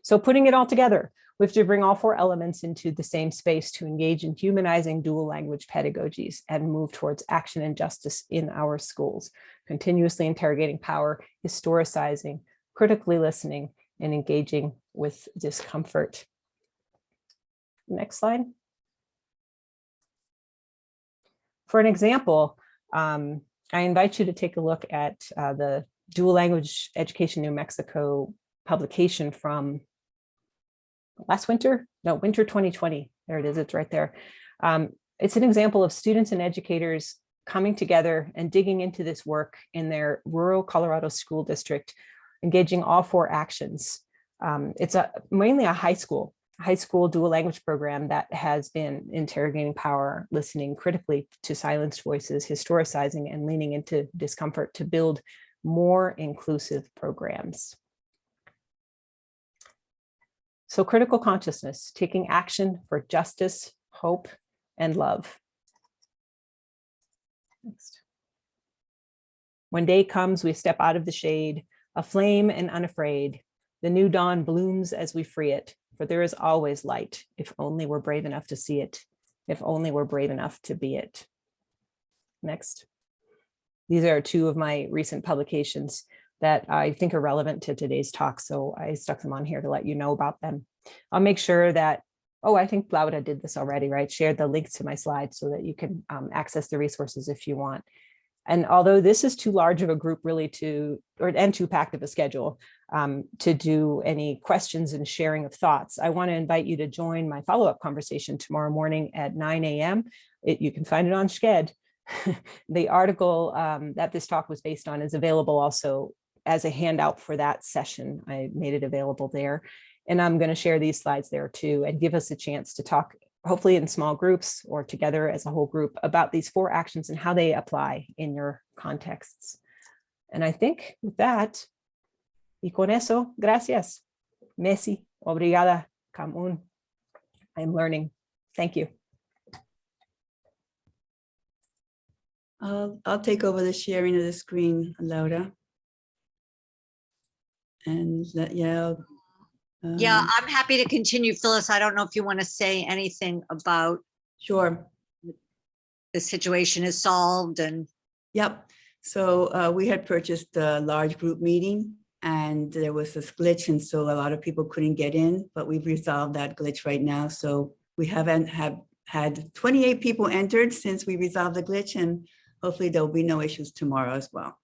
So putting it all together, we have to bring all four elements into the same space to engage in humanizing dual language pedagogies and move towards action and justice in our schools, continuously interrogating power, historicizing, critically listening, and engaging with discomfort. Next slide. For an example, I invite you to take a look at the Dual Language Education New Mexico publication from winter 2020. There it is, it's right there. It's an example of students and educators coming together and digging into this work in their rural Colorado school district, engaging all four actions. It's mainly a high school dual language program that has been interrogating power, listening critically to silenced voices, historicizing, and leaning into discomfort to build more inclusive programs. So critical consciousness, taking action for justice, hope, and love. Next. When day comes, we step out of the shade, aflame and unafraid. The new dawn blooms as we free it, for there is always light, if only we're brave enough to see it, if only we're brave enough to be it. Next. These are two of my recent publications that I think are relevant to today's talk, so I stuck them on here to let you know about them. I'll make sure that, oh, I think Laura did this already, right? Shared the links to my slides so that you can access the resources if you want. And although this is too large of a group really and too packed of a schedule to do any questions and sharing of thoughts, I want to invite you to join my follow-up conversation tomorrow morning at 9 a.m. You can find it on Sched. The article that this talk was based on is available also as a handout for that session. I made it available there. And I'm going to share these slides there too and give us a chance to talk, hopefully in small groups or together as a whole group, about these 4 actions and how they apply in your contexts. And I think with that, y con eso, gracias. Messi, obrigada, Kamun. I'm learning. Thank you. I'll take over the sharing of the screen, Laura. And yeah. Yeah, I'm happy to continue, Phyllis. I don't know if you want to say anything about Sure. the situation is solved and. Yep. So we had purchased a large group meeting and there was this glitch. And so a lot of people couldn't get in, but we've resolved that glitch right now. So we haven't had 28 people entered since we resolved the glitch, and hopefully there'll be no issues tomorrow as well.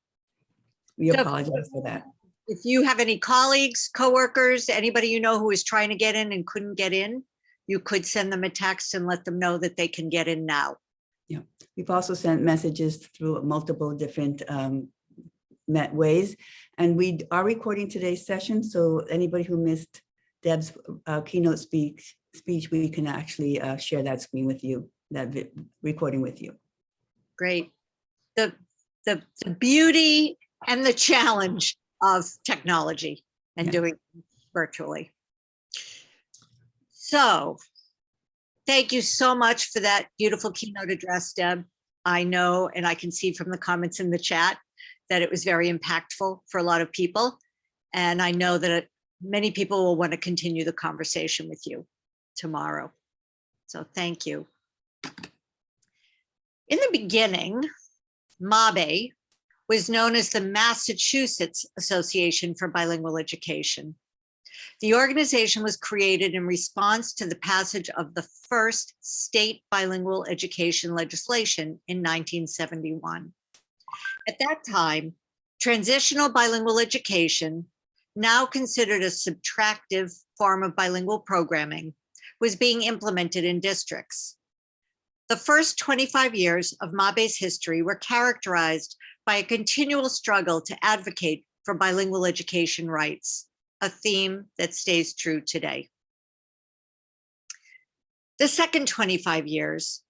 We apologize for that. If you have any colleagues, coworkers, anybody you know who is trying to get in and couldn't get in, you could send them a text and let them know that they can get in now. Yeah, we've also sent messages through multiple different ways, and we are recording today's session. So anybody who missed Deb's keynote speech, we can actually share that screen with you, that recording with you. Great. The beauty and the challenge of technology and doing virtually. So thank you so much for that beautiful keynote address, Deb. I know, and I can see from the comments in the chat that it was very impactful for a lot of people. And I know that many people will want to continue the conversation with you tomorrow. So thank you. In the beginning, MABE was known as the Massachusetts Association for Bilingual Education. The organization was created in response to the passage of the first state bilingual education legislation in 1971. At that time, transitional bilingual education, now considered a subtractive form of bilingual programming, was being implemented in districts. The first 25 years of MABE's history were characterized by a continual struggle to advocate for bilingual education rights, a theme that stays true today. The second 25 years,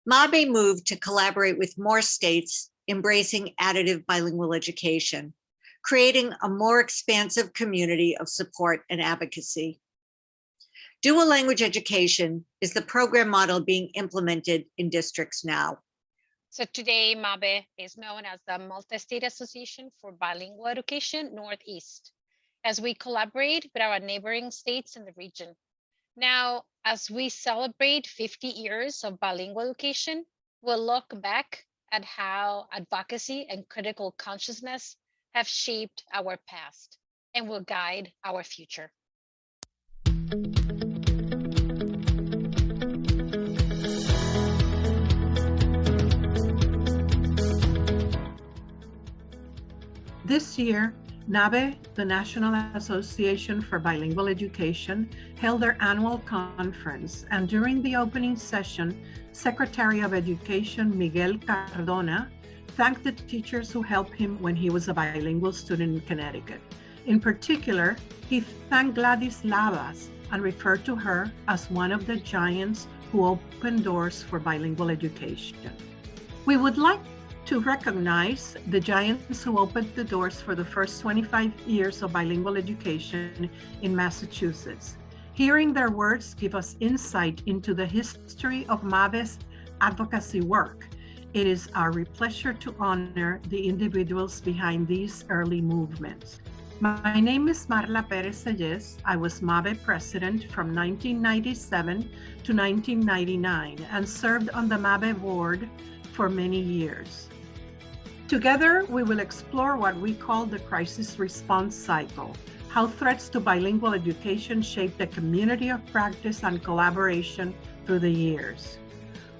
MABE moved to collaborate with more states embracing additive bilingual education, creating a more expansive community of support and advocacy. Dual language education is the program model being implemented in districts now. So today, MABE is known as the Multi-State Association for Bilingual Education Northeast, as we collaborate with our neighboring states in the region. Now, as we celebrate 50 years of bilingual education, we'll look back at how advocacy and critical consciousness have shaped our past and will guide our future. This year, NABE, the National Association for Bilingual Education, held their annual conference, and during the opening session, Secretary of Education Miguel Cardona thanked the teachers who helped him when he was a bilingual student in Connecticut. In particular, he thanked Gladys Lavas and referred to her as one of the giants who opened doors for bilingual education. We would like to recognize the giants who opened the doors for the first 25 years of bilingual education in Massachusetts. Hearing their words give us insight into the history of MABE's advocacy work. It is our pleasure to honor the individuals behind these early movements. My name is Marla Perez-Selles. I was MABE president from 1997 to 1999 and served on the MABE board for many years. Together, we will explore what we call the crisis response cycle, how threats to bilingual education shape the community of practice and collaboration through the years.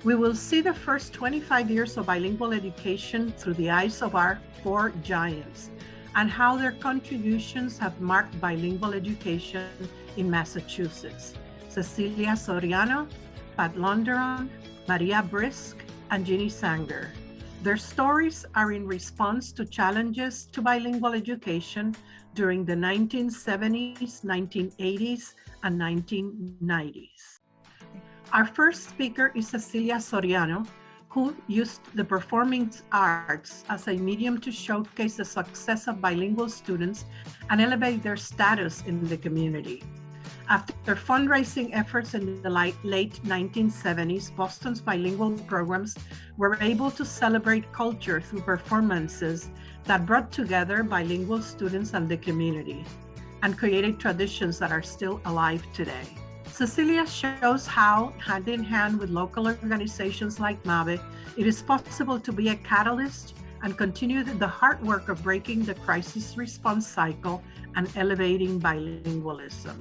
We will see the first 25 years of bilingual education through the eyes of our 4 giants and how their contributions have marked bilingual education in Massachusetts: Cecilia Soriano, Pat Londeron, Maria Brisk, and Ginny Sanger. Their stories are in response to challenges to bilingual education during the 1970s, 1980s, and 1990s. Our first speaker is Cecilia Soriano, who used the performing arts as a medium to showcase the success of bilingual students and elevate their status in the community. After fundraising efforts in the late 1970s, Boston's bilingual programs were able to celebrate culture through performances that brought together bilingual students and the community and created traditions that are still alive today. Cecilia shows how, hand in hand with local organizations like MABE, it is possible to be a catalyst and continue the hard work of breaking the crisis response cycle and elevating bilingualism.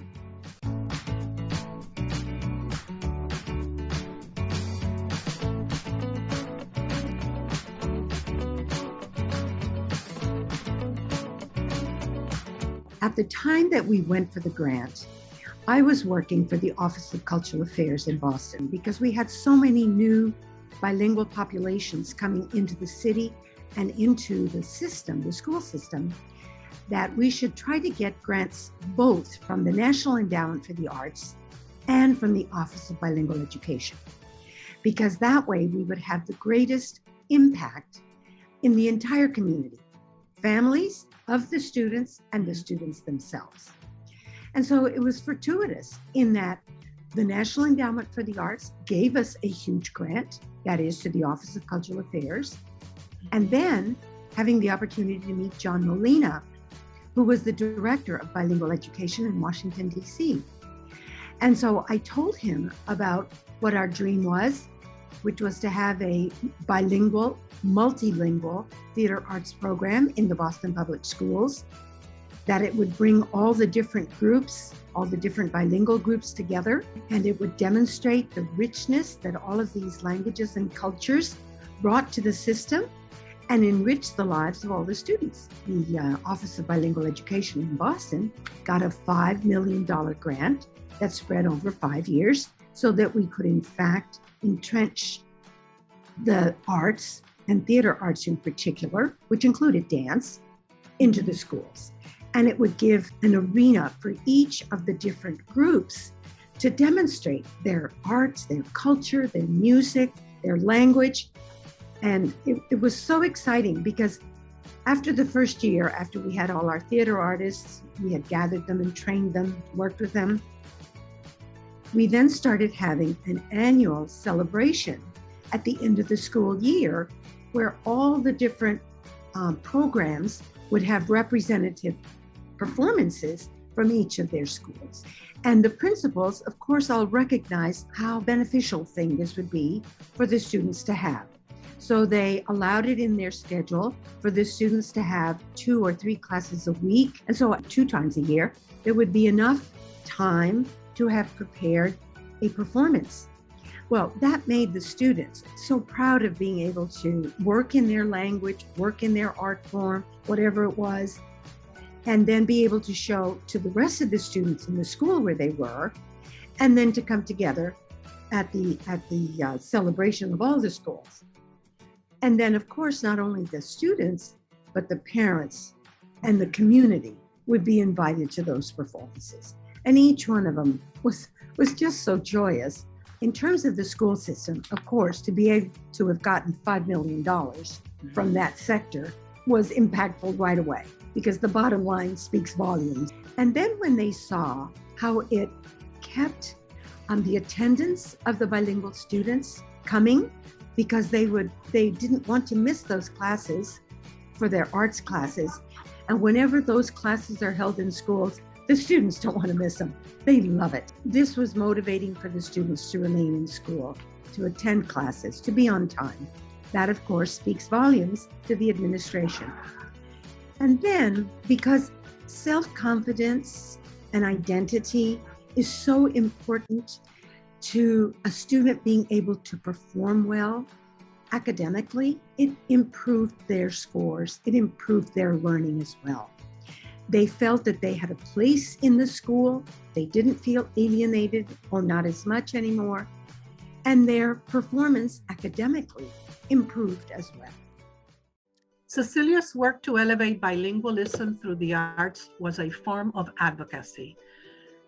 At the time that we went for the grant, I was working for the Office of Cultural Affairs in Boston because we had so many new bilingual populations coming into the city and into the system, the school system, that we should try to get grants both from the National Endowment for the Arts and from the Office of Bilingual Education, because that way we would have the greatest impact in the entire community, families of the students and the students themselves. And so it was fortuitous in that the National Endowment for the Arts gave us a huge grant, that is to the Office of Cultural Affairs, and then having the opportunity to meet John Molina, who was the director of bilingual education in Washington, D.C. And so I told him about what our dream was, which was to have a bilingual, multilingual theater arts program in the Boston Public Schools, that it would bring all the different groups, all the different bilingual groups together, and it would demonstrate the richness that all of these languages and cultures brought to the system and enrich the lives of all the students. The Office of Bilingual Education in Boston got a $5 million grant that spread over 5 years so that we could in fact entrench the arts and theater arts in particular, which included dance, into the schools. And it would give an arena for each of the different groups to demonstrate their arts, their culture, their music, their language. And it was so exciting because after the first year, after we had all our theater artists, we had gathered them and trained them, worked with them, we then started having an annual celebration at the end of the school year where all the different programs would have representative performances from each of their schools. And the principals, of course, all recognized how beneficial thing this would be for the students to have. So they allowed it in their schedule for the students to have 2 or 3 classes a week. And so 2 times a year, there would be enough time to have prepared a performance. Well, that made the students so proud of being able to work in their language, work in their art form, whatever it was, and then be able to show to the rest of the students in the school where they were, and then to come together at the celebration of all the schools. And then, of course, not only the students, but the parents and the community would be invited to those performances. And each one of them was just so joyous. In terms of the school system, of course, to be able to have gotten $5 million from that sector was impactful right away, because the bottom line speaks volumes. And then when they saw how it kept the attendance of the bilingual students coming, because they didn't want to miss those classes for their arts classes. And whenever those classes are held in schools, the students don't want to miss them. They love it. This was motivating for the students to remain in school, to attend classes, to be on time. That, of course, speaks volumes to the administration. And then, because self-confidence and identity is so important to a student being able to perform well academically, it improved their scores. It improved their learning as well. They felt that they had a place in the school. They didn't feel alienated or not as much anymore. And their performance academically improved as well. Cecilia's work to elevate bilingualism through the arts was a form of advocacy.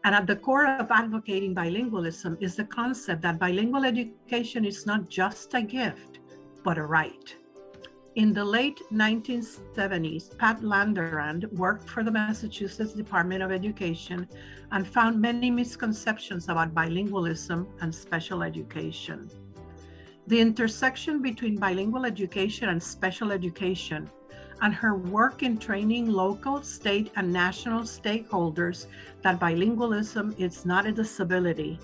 And at the core of advocating bilingualism is the concept that bilingual education is not just a gift, but a right. In the late 1970s, Pat Landerand worked for the Massachusetts Department of Education and found many misconceptions about bilingualism and special education. The intersection between bilingual education and special education, and her work in training local, state, and national stakeholders that bilingualism is not a disability,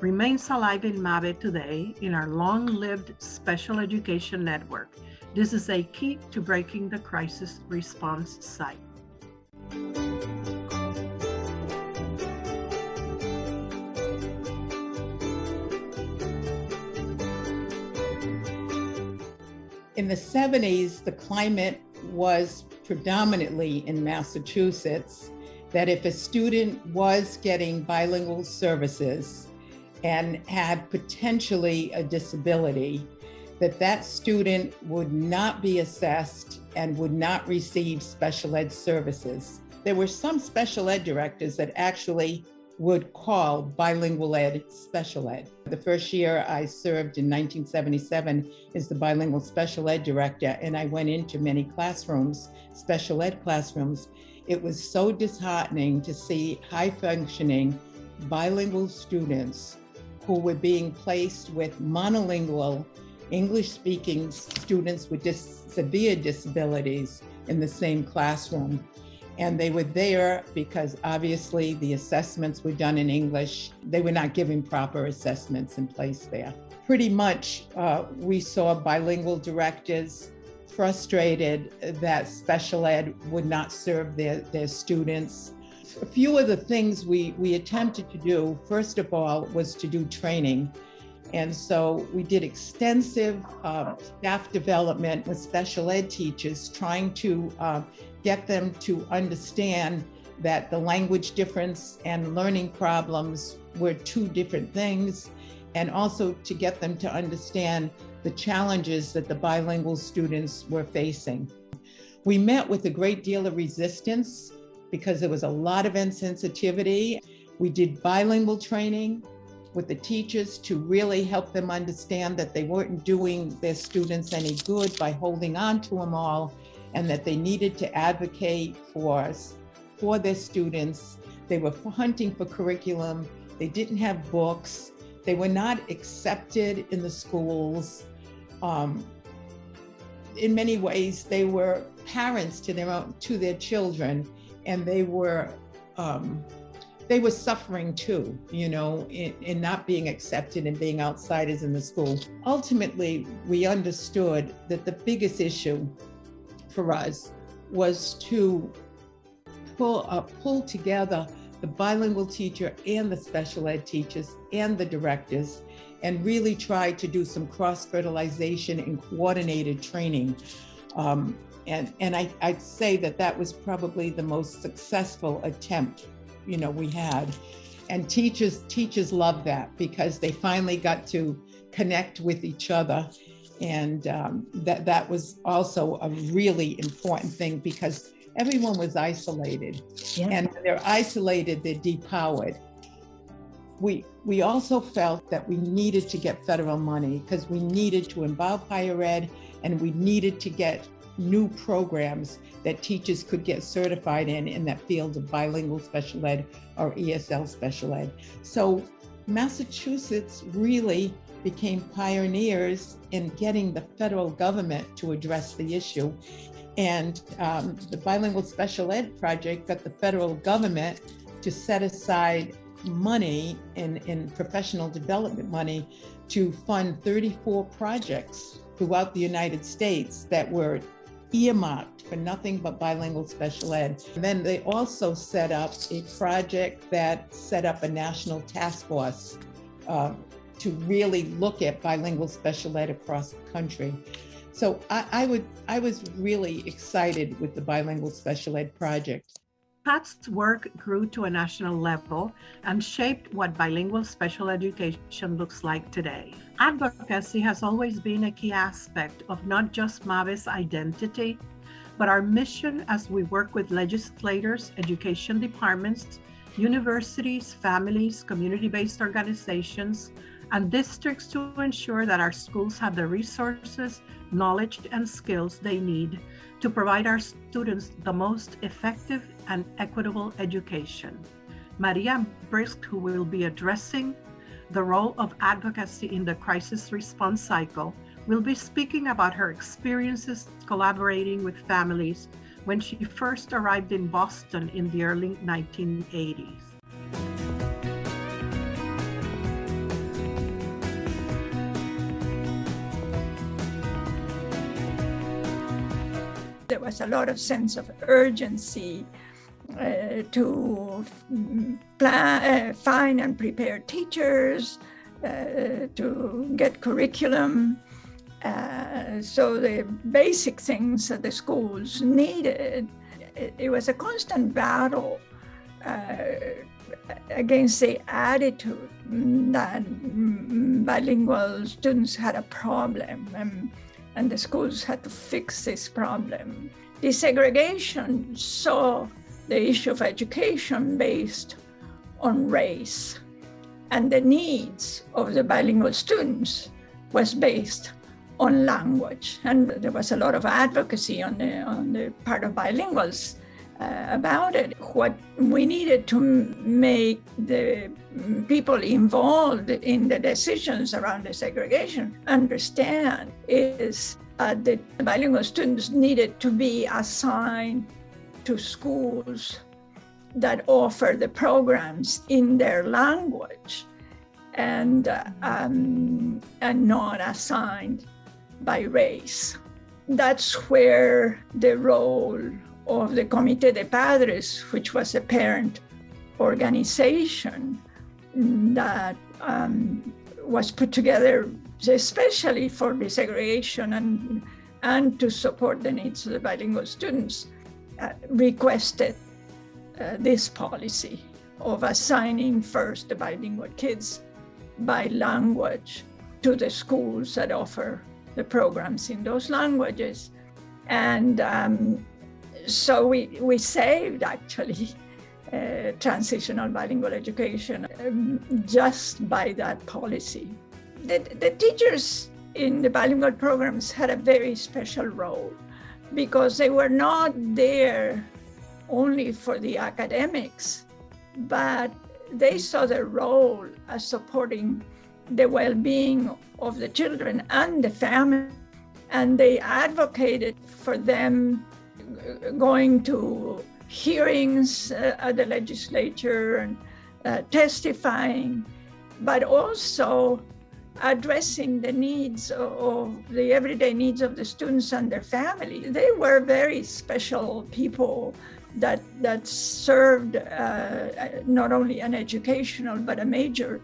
remains alive in MABE today in our long-lived special education network. This is a key to breaking the crisis response cycle. In the 70s, the climate was predominantly in Massachusetts that if a student was getting bilingual services and had potentially a disability, that student would not be assessed and would not receive special ed services. There were some special ed directors that actually would call bilingual ed special ed. The first year I served in 1977 as the bilingual special ed director, and I went into many classrooms, special ed classrooms. It was so disheartening to see high-functioning bilingual students who were being placed with monolingual English-speaking students with severe disabilities in the same classroom. And they were there because obviously the assessments were done in English. They were not giving proper assessments in place there. Pretty much we saw bilingual directors frustrated that special ed would not serve their students. A few of the things we attempted to do, first of all, was to do training. And so we did extensive staff development with special ed teachers, trying to get them to understand that the language difference and learning problems were two different things, and also to get them to understand the challenges that the bilingual students were facing. We met with a great deal of resistance because there was a lot of insensitivity. We did bilingual training with the teachers to really help them understand that they weren't doing their students any good by holding on to them all, and that they needed to advocate for their students. They were hunting for curriculum. They didn't have books. They were not accepted in the schools. In many ways, they were parents to their children, and they were suffering too, in not being accepted and being outsiders in the school. Ultimately, we understood that the biggest issue for us was to pull together the bilingual teacher and the special ed teachers and the directors, and really try to do some cross-fertilization and coordinated training. And I'd say that was probably the most successful attempt we had. And teachers loved that because they finally got to connect with each other. And that was also a really important thing because everyone was isolated. Yeah. And when they're isolated, they're depowered. We also felt that we needed to get federal money because we needed to involve higher ed, and we needed to get new programs that teachers could get certified in that field of bilingual special ed or ESL special ed. So Massachusetts really became pioneers in getting the federal government to address the issue. And the Bilingual Special Ed project got the federal government to set aside money in professional development money to fund 34 projects throughout the United States that were earmarked for nothing but bilingual special ed. And then they also set up a project that set up a national task force to really look at bilingual special ed across the country. So I was really excited with the Bilingual Special Ed project. Pat's work grew to a national level and shaped what bilingual special education looks like today. Advocacy has always been a key aspect of not just MABE's identity, but our mission as we work with legislators, education departments, universities, families, community-based organizations, and districts to ensure that our schools have the resources, knowledge, and skills they need to provide our students the most effective and equitable education. Maria Brisk, who will be addressing the role of advocacy in the crisis response cycle, will be speaking about her experiences collaborating with families when she first arrived in Boston in the early 1980s. There was a lot of sense of urgency to find and prepare teachers, to get curriculum. So the basic things that the schools needed, it was a constant battle against the attitude that bilingual students had a problem and the schools had to fix this problem. Desegregation saw the issue of education based on race, and the needs of the bilingual students was based on language. And there was a lot of advocacy on the part of bilinguals about it. What we needed to make the people involved in the decisions around the segregation understand is that the bilingual students needed to be assigned to schools that offer the programs in their language and not assigned by race. That's where the role of the Comité de Padres, which was a parent organization that was put together especially for desegregation and to support the needs of the bilingual students, requested this policy of assigning first the bilingual kids by language to the schools that offer the programs in those languages. And so we saved actually transitional bilingual education just by that policy. The teachers in the bilingual programs had a very special role because they were not there only for the academics, but they saw their role as supporting the well-being of the children and the family, and they advocated for them going to hearings at the legislature and testifying, but also addressing the needs of the everyday needs of the students and their family. They were very special people that served not only an educational, but a major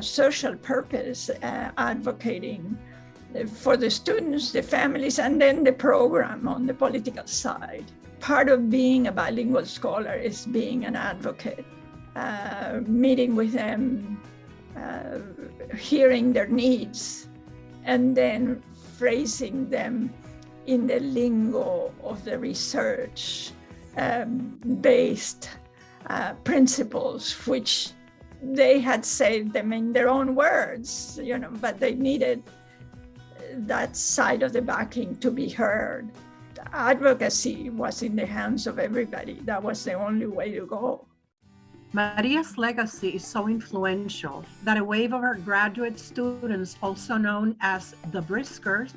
social purpose, advocating for the students, the families, and then the program on the political side. Part of being a bilingual scholar is being an advocate, meeting with them, hearing their needs, and then phrasing them in the lingo of the research based principles, which they had said them in their own words, but they needed that side of the backing to be heard. advocacy was in the hands of everybody. That was the only way to go. Maria's legacy is so influential that a wave of her graduate students, also known as the Briskers,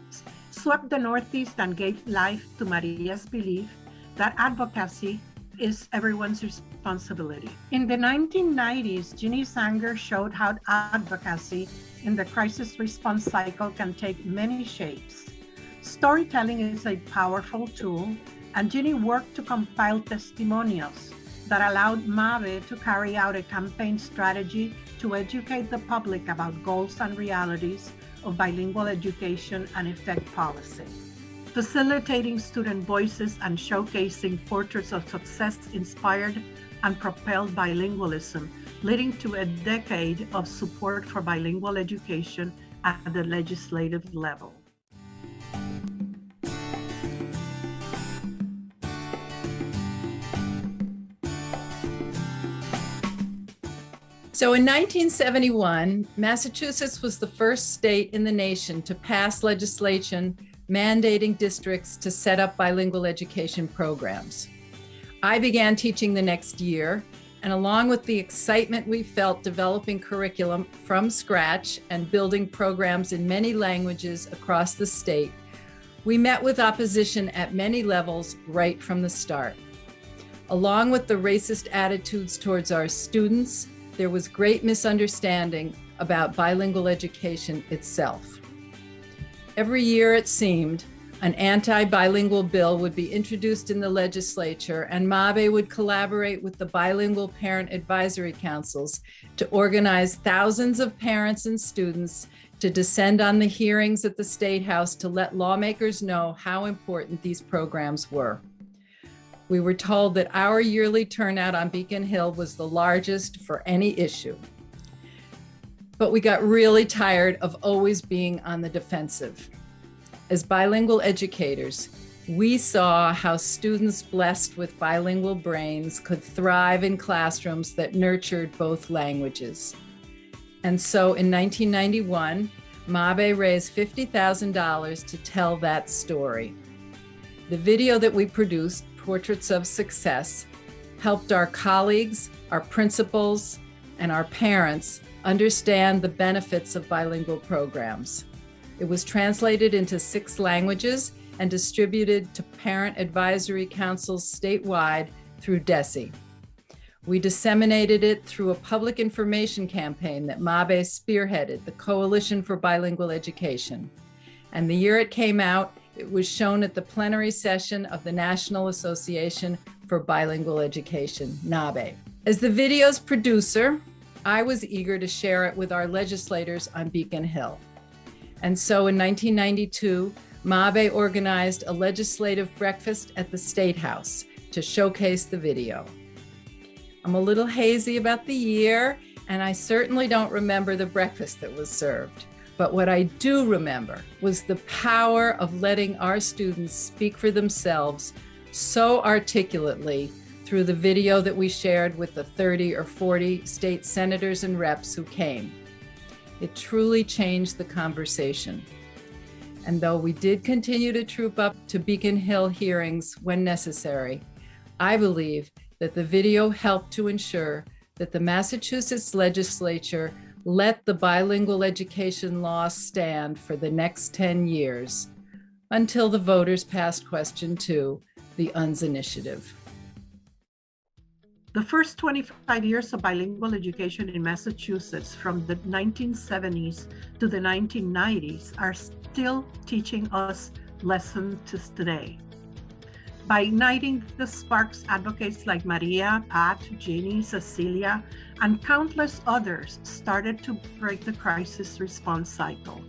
swept the Northeast and gave life to Maria's belief that advocacy is everyone's responsibility. In the 1990s, Ginny Sanger showed how advocacy in the crisis response cycle can take many shapes. Storytelling is a powerful tool, and Ginny worked to compile testimonials that allowed MABE to carry out a campaign strategy to educate the public about goals and realities of bilingual education and effect policy. Facilitating student voices and showcasing portraits of success inspired and propelled bilingualism, leading to a decade of support for bilingual education at the legislative level. So in 1971, Massachusetts was the first state in the nation to pass legislation mandating districts to set up bilingual education programs. I began teaching the next year, and along with the excitement we felt developing curriculum from scratch and building programs in many languages across the state, we met with opposition at many levels right from the start. Along with the racist attitudes towards our students, there was great misunderstanding about bilingual education itself. Every year, it seemed, an anti-bilingual bill would be introduced in the legislature, and MABE would collaborate with the bilingual parent advisory councils to organize thousands of parents and students to descend on the hearings at the State House to let lawmakers know how important these programs were. We were told that our yearly turnout on Beacon Hill was the largest for any issue. But we got really tired of always being on the defensive. As bilingual educators, we saw how students blessed with bilingual brains could thrive in classrooms that nurtured both languages. And so in 1991, MABE raised $50,000 to tell that story. The video that we produced, Portraits of Success, helped our colleagues, our principals, and our parents understand the benefits of bilingual programs. It was translated into 6 languages and distributed to parent advisory councils statewide through DESE. We disseminated it through a public information campaign that MABE spearheaded, the Coalition for Bilingual Education. And the year it came out, it was shown at the plenary session of the National Association for Bilingual Education, NABE. As the video's producer, I was eager to share it with our legislators on Beacon Hill. And so in 1992, MABE organized a legislative breakfast at the State House to showcase the video. I'm a little hazy about the year, and I certainly don't remember the breakfast that was served. But what I do remember was the power of letting our students speak for themselves so articulately through the video that we shared with the 30 or 40 state senators and reps who came. It truly changed the conversation. And though we did continue to troop up to Beacon Hill hearings when necessary, I believe that the video helped to ensure that the Massachusetts legislature let the bilingual education law stand for the next 10 years until the voters passed question 2, the UNS initiative. The first 25 years of bilingual education in Massachusetts from the 1970s to the 1990s are still teaching us lessons to today. By igniting the sparks, advocates like Maria, Pat, Ginny, Cecilia, and countless others started to break the crisis response cycle.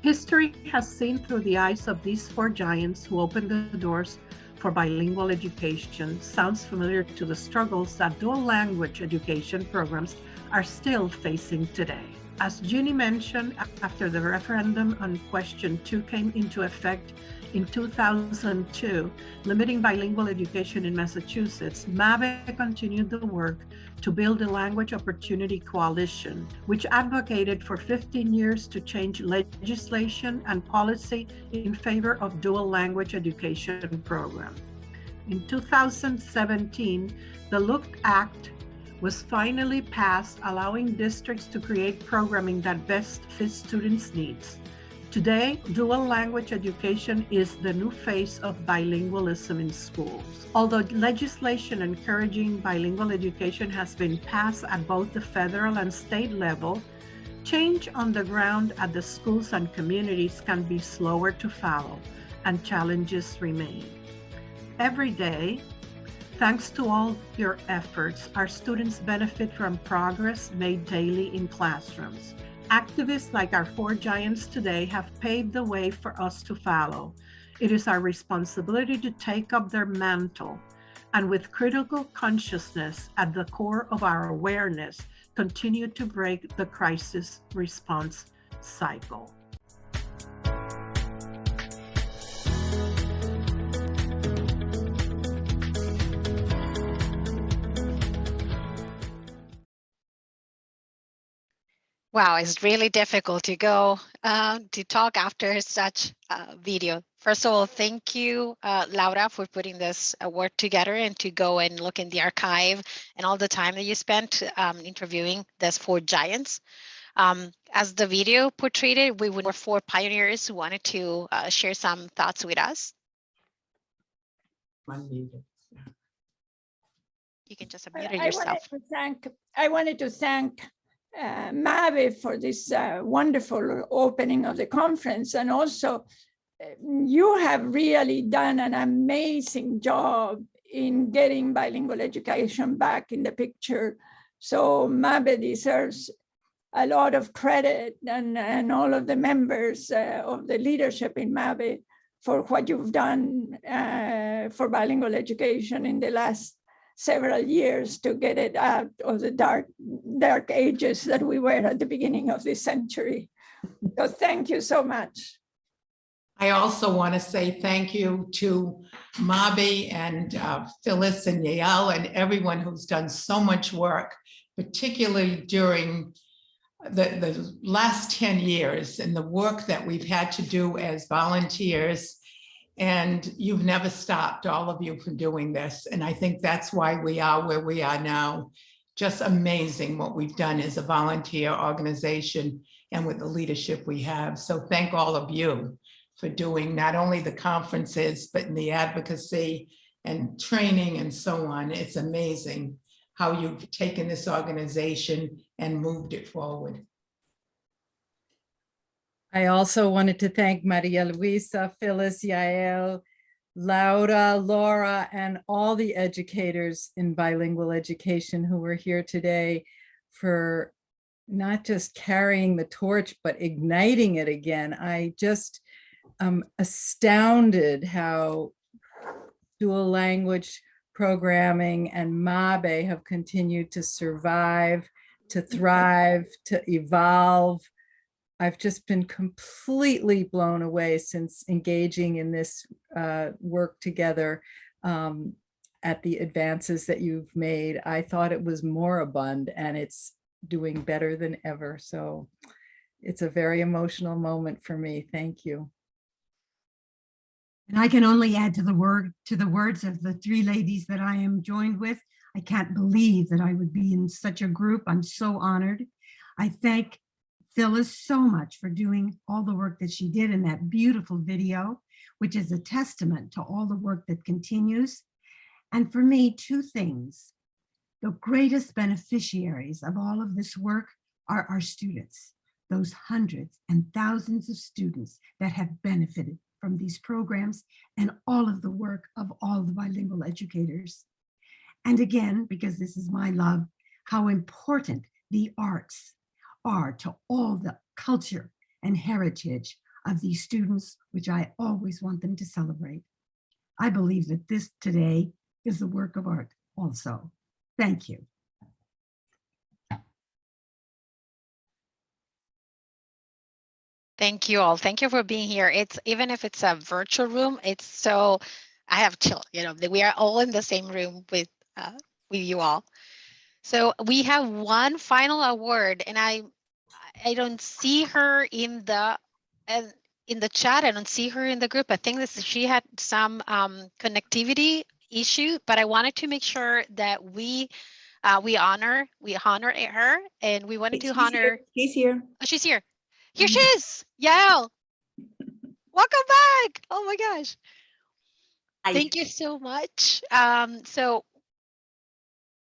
History has seen through the eyes of these 4 giants who opened the doors for bilingual education sounds familiar to the struggles that dual language education programs are still facing today. As Ginny mentioned, after the referendum on question 2 came into effect in 2002, limiting bilingual education in Massachusetts, MABE continued the work to build a language opportunity coalition, which advocated for 15 years to change legislation and policy in favor of dual language education program. In 2017, the Look Act was finally passed, allowing districts to create programming that best fits students' needs. Today, dual language education is the new face of bilingualism in schools. Although legislation encouraging bilingual education has been passed at both the federal and state level, change on the ground at the schools and communities can be slower to follow, and challenges remain. Every day, thanks to all your efforts, our students benefit from progress made daily in classrooms. Activists like our four giants today have paved the way for us to follow. It is our responsibility to take up their mantle, and with critical consciousness at the core of our awareness, continue to break the crisis response cycle. Wow, it's really difficult to go to talk after such a video. First of all, thank you, Laura, for putting this work together and to go and look in the archive and all the time that you spent interviewing these four giants. As the video portrayed it, we were four pioneers who wanted to share some thoughts with us. You can just unmute yourself. I wanted to thank MABE for this wonderful opening of the conference, and also you have really done an amazing job in getting bilingual education back in the picture. So MABE deserves a lot of credit, and all of the members of the leadership in MABE for what you've done for bilingual education in the last several years to get it out of the dark ages that we were at the beginning of this century. So thank you so much. I also want to say thank you to MABE and Phyllis and Yael and everyone who's done so much work, particularly during the last 10 years and the work that we've had to do as volunteers. And you've never stopped, all of you, from doing this. And I think that's why we are where we are now. Just amazing what we've done as a volunteer organization and with the leadership we have. So thank all of you for doing not only the conferences, but in the advocacy and training and so on. It's amazing how you've taken this organization and moved it forward. I also wanted to thank Maria Luisa, Phyllis, Yael, Laura, Laura, and all the educators in bilingual education who were here today for not just carrying the torch, but igniting it again. I just am astounded how dual language programming and MABE have continued to survive, to thrive, to evolve. I've just been completely blown away since engaging in this work together at the advances that you've made. I thought it was moribund, and it's doing better than ever. So it's a very emotional moment for me. Thank you. And I can only add to the words of the three ladies that I am joined with. I can't believe that I would be in such a group. I'm so honored. I thank Phyllis so much for doing all the work that she did in that beautiful video, which is a testament to all the work that continues. And for me, two things. The greatest beneficiaries of all of this work are our students, those hundreds and thousands of students that have benefited from these programs and all of the work of all the bilingual educators. And again, because this is my love, how important the arts are to all the culture and heritage of these students, which I always want them to celebrate. I believe that this today is the work of art also. Thank you. Thank you all. Thank you for being here. It's even if it's a virtual room, it's so I have chill. We are all in the same room with you all. So we have one final award, and I don't see her in the chat. I don't see her in the group. I think she had some connectivity issue, but I wanted to make sure that we honor her, and we wanted to honor. She's here. Oh, she's here. Here she is. Yael. Welcome back. Oh my gosh. Thank you so much. So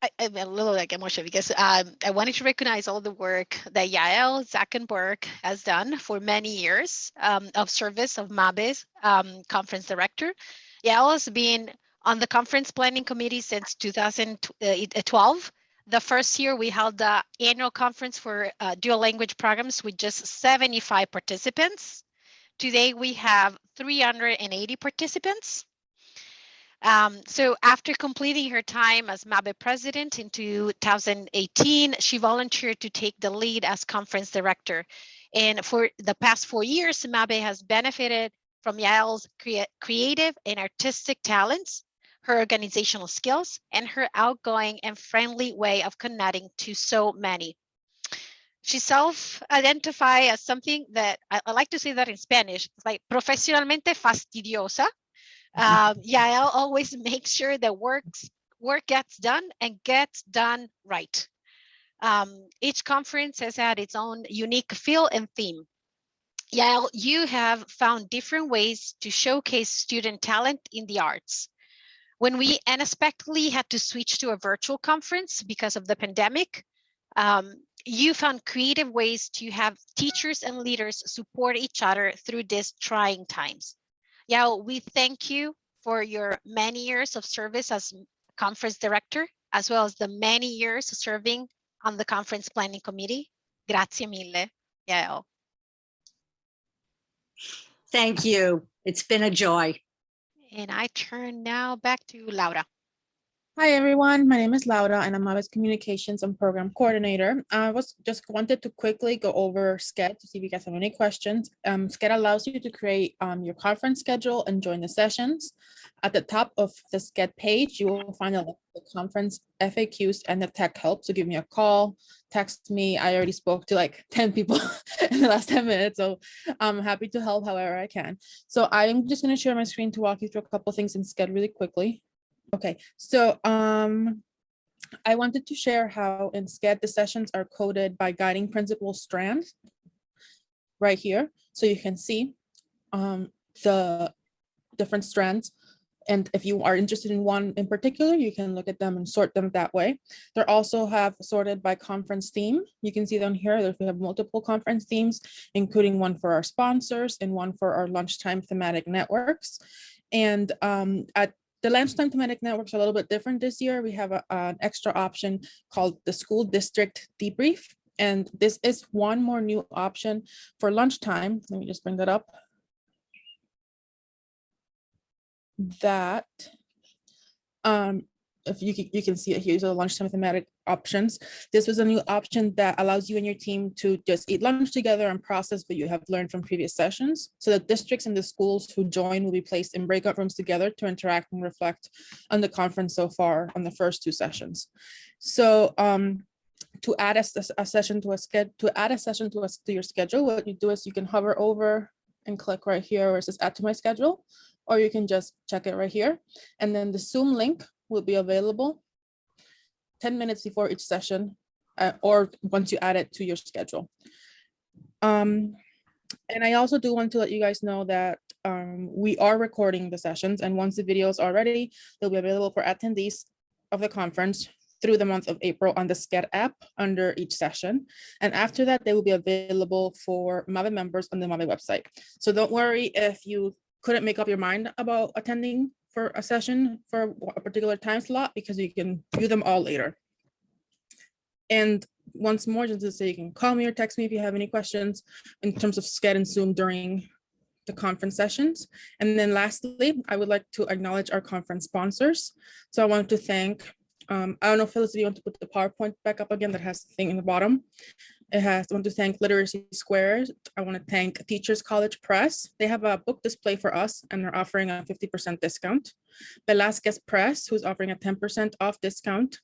I'm a little like emotional because I wanted to recognize all the work that Yael Zackenberg has done for many years of service of MABE's conference director. Yael has been on the conference planning committee since 2012. The first year we held the annual conference for dual language programs with just 75 participants. Today we have 380 participants. So after completing her time as MABE president in 2018, she volunteered to take the lead as conference director. And for the past 4 years, MABE has benefited from Yael's creative and artistic talents, her organizational skills, and her outgoing and friendly way of connecting to so many. She self-identifies as something that I like to say that in Spanish, it's like profesionalmente fastidiosa. Yael always makes sure that work gets done and gets done right. Each conference has had its own unique feel and theme. Yael, you have found different ways to showcase student talent in the arts. When we unexpectedly had to switch to a virtual conference because of the pandemic, you found creative ways to have teachers and leaders support each other through these trying times. Yael, we thank you for your many years of service as conference director, as well as the many years serving on the conference planning committee. Grazie mille, Yael. Thank you. It's been a joy. And I turn now back to Laura. Hi, everyone. My name is Laura, and I'm MABE's Communications and Program Coordinator. I just wanted to quickly go over SCED to see if you guys have any questions. SCED allows you to create your conference schedule and join the sessions. At the top of the SCED page, you will find the conference FAQs and the tech help. So give me a call, text me. I already spoke to like 10 people in the last 10 minutes, so I'm happy to help however I can. So I'm just going to share my screen to walk you through a couple things in SCED really quickly. Okay, so I wanted to share how in SCED the sessions are coded by guiding principle strand right here. So you can see the different strands. And if you are interested in one in particular, you can look at them and sort them that way. They're also have sorted by conference theme. You can see them here. We have multiple conference themes, including one for our sponsors and one for our lunchtime thematic networks. And at the lunchtime thematic networks are a little bit different this year. We have an extra option called the school district debrief. And this is one more new option for lunchtime. Let me just bring that up. That, if you can see it here, so lunchtime thematic options. This was a new option that allows you and your team to just eat lunch together and process what you have learned from previous sessions. So the districts and the schools who join will be placed in breakout rooms together to interact and reflect on the conference so far on the first 2 sessions. So to add a session to your schedule, what you do is you can hover over and click right here where it says add to my schedule, or you can just check it right here. And then the Zoom link will be available 10 minutes before each session or once you add it to your schedule. And I also do want to let you guys know that we are recording the sessions, and once the videos are ready, they'll be available for attendees of the conference through the month of April on the SCED app under each session. And after that, they will be available for MABE members on the MABE website. So don't worry if you couldn't make up your mind about attending for a session for a particular time slot, because you can view them all later. And once more, just to say, you can call me or text me if you have any questions in terms of SCED and Zoom during the conference sessions. And then lastly, I would like to acknowledge our conference sponsors. So I want to thank I don't know, Phyllis, if you want to put the PowerPoint back up again, that has the thing in the bottom. I want to thank Literacy Squares. I want to thank Teachers College Press. They have a book display for us and they're offering a 50% discount. Velasquez Press, who's offering a 10% off discount.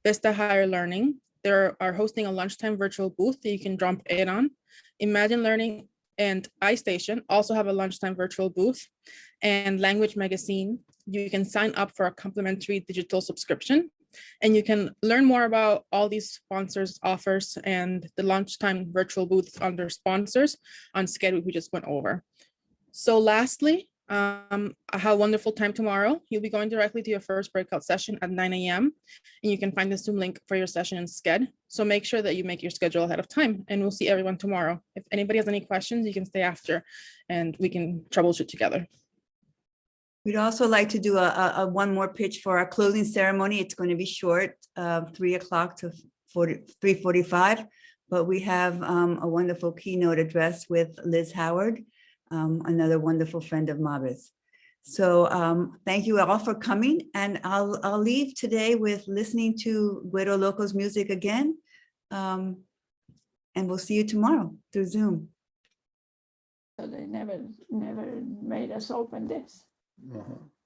Vista Higher Learning. They are hosting a lunchtime virtual booth that you can jump in on. Imagine Learning and iStation also have a lunchtime virtual booth. And Language Magazine, you can sign up for a complimentary digital subscription. And you can learn more about all these sponsors offers and the lunchtime virtual booths under sponsors on schedule we just went over. So lastly, have a wonderful time tomorrow. You'll be going directly to your first breakout session at 9 a.m. And you can find the Zoom link for your session in Sched. So make sure that you make your schedule ahead of time and we'll see everyone tomorrow. If anybody has any questions, you can stay after and we can troubleshoot together. We'd also like to do a one more pitch for our closing ceremony. It's going to be short, 3 o'clock to 3:45, but we have a wonderful keynote address with Liz Howard, another wonderful friend of MABE's. So thank you all for coming, and I'll leave today with listening to Guero Loco's music again, and we'll see you tomorrow through Zoom. So they never made us open this.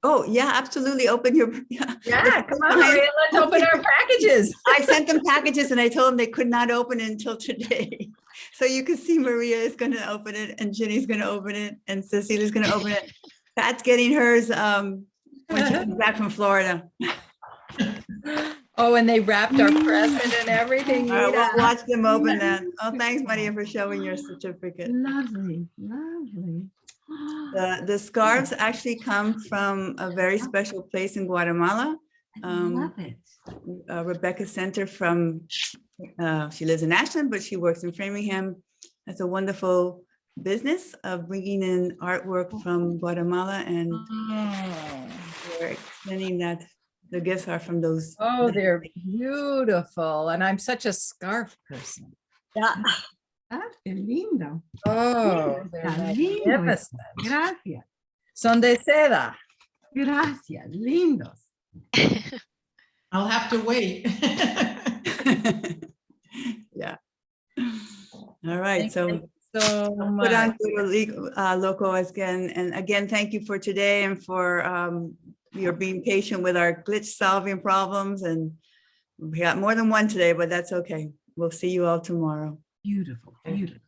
Oh, yeah, absolutely. Open your, Yeah, come on, Maria, let's open our packages. I sent them packages and I told them they could not open it until today. So you can see Maria is going to open it and Ginny's going to open it and Cecilia's going to open it. Pat's getting hers when she comes back from Florida. Oh, and they wrapped our present and everything. All right, we'll watch them open that. Oh, thanks, Maria, for showing your certificate. Lovely, lovely. The scarves actually come from a very special place in Guatemala. I love it. Rebecca Center from, she lives in Ashland, but she works in Framingham. That's a wonderful business of bringing in artwork from Guatemala, and we're extending that. The gifts are from those. Oh, they're beautiful. And I'm such a scarf person. Yeah. Ah, qué lindo. Oh, they're Está lindo. magnificent. Gracias. Son de seda. Gracias. Lindos. I'll have to wait. Yeah. All right. Thank you So so put much. on Loco again. And again, thank you for today and for your being patient with our glitch solving problems. And we got more than one today, but that's okay. We'll see you all tomorrow. Beautiful, beautiful.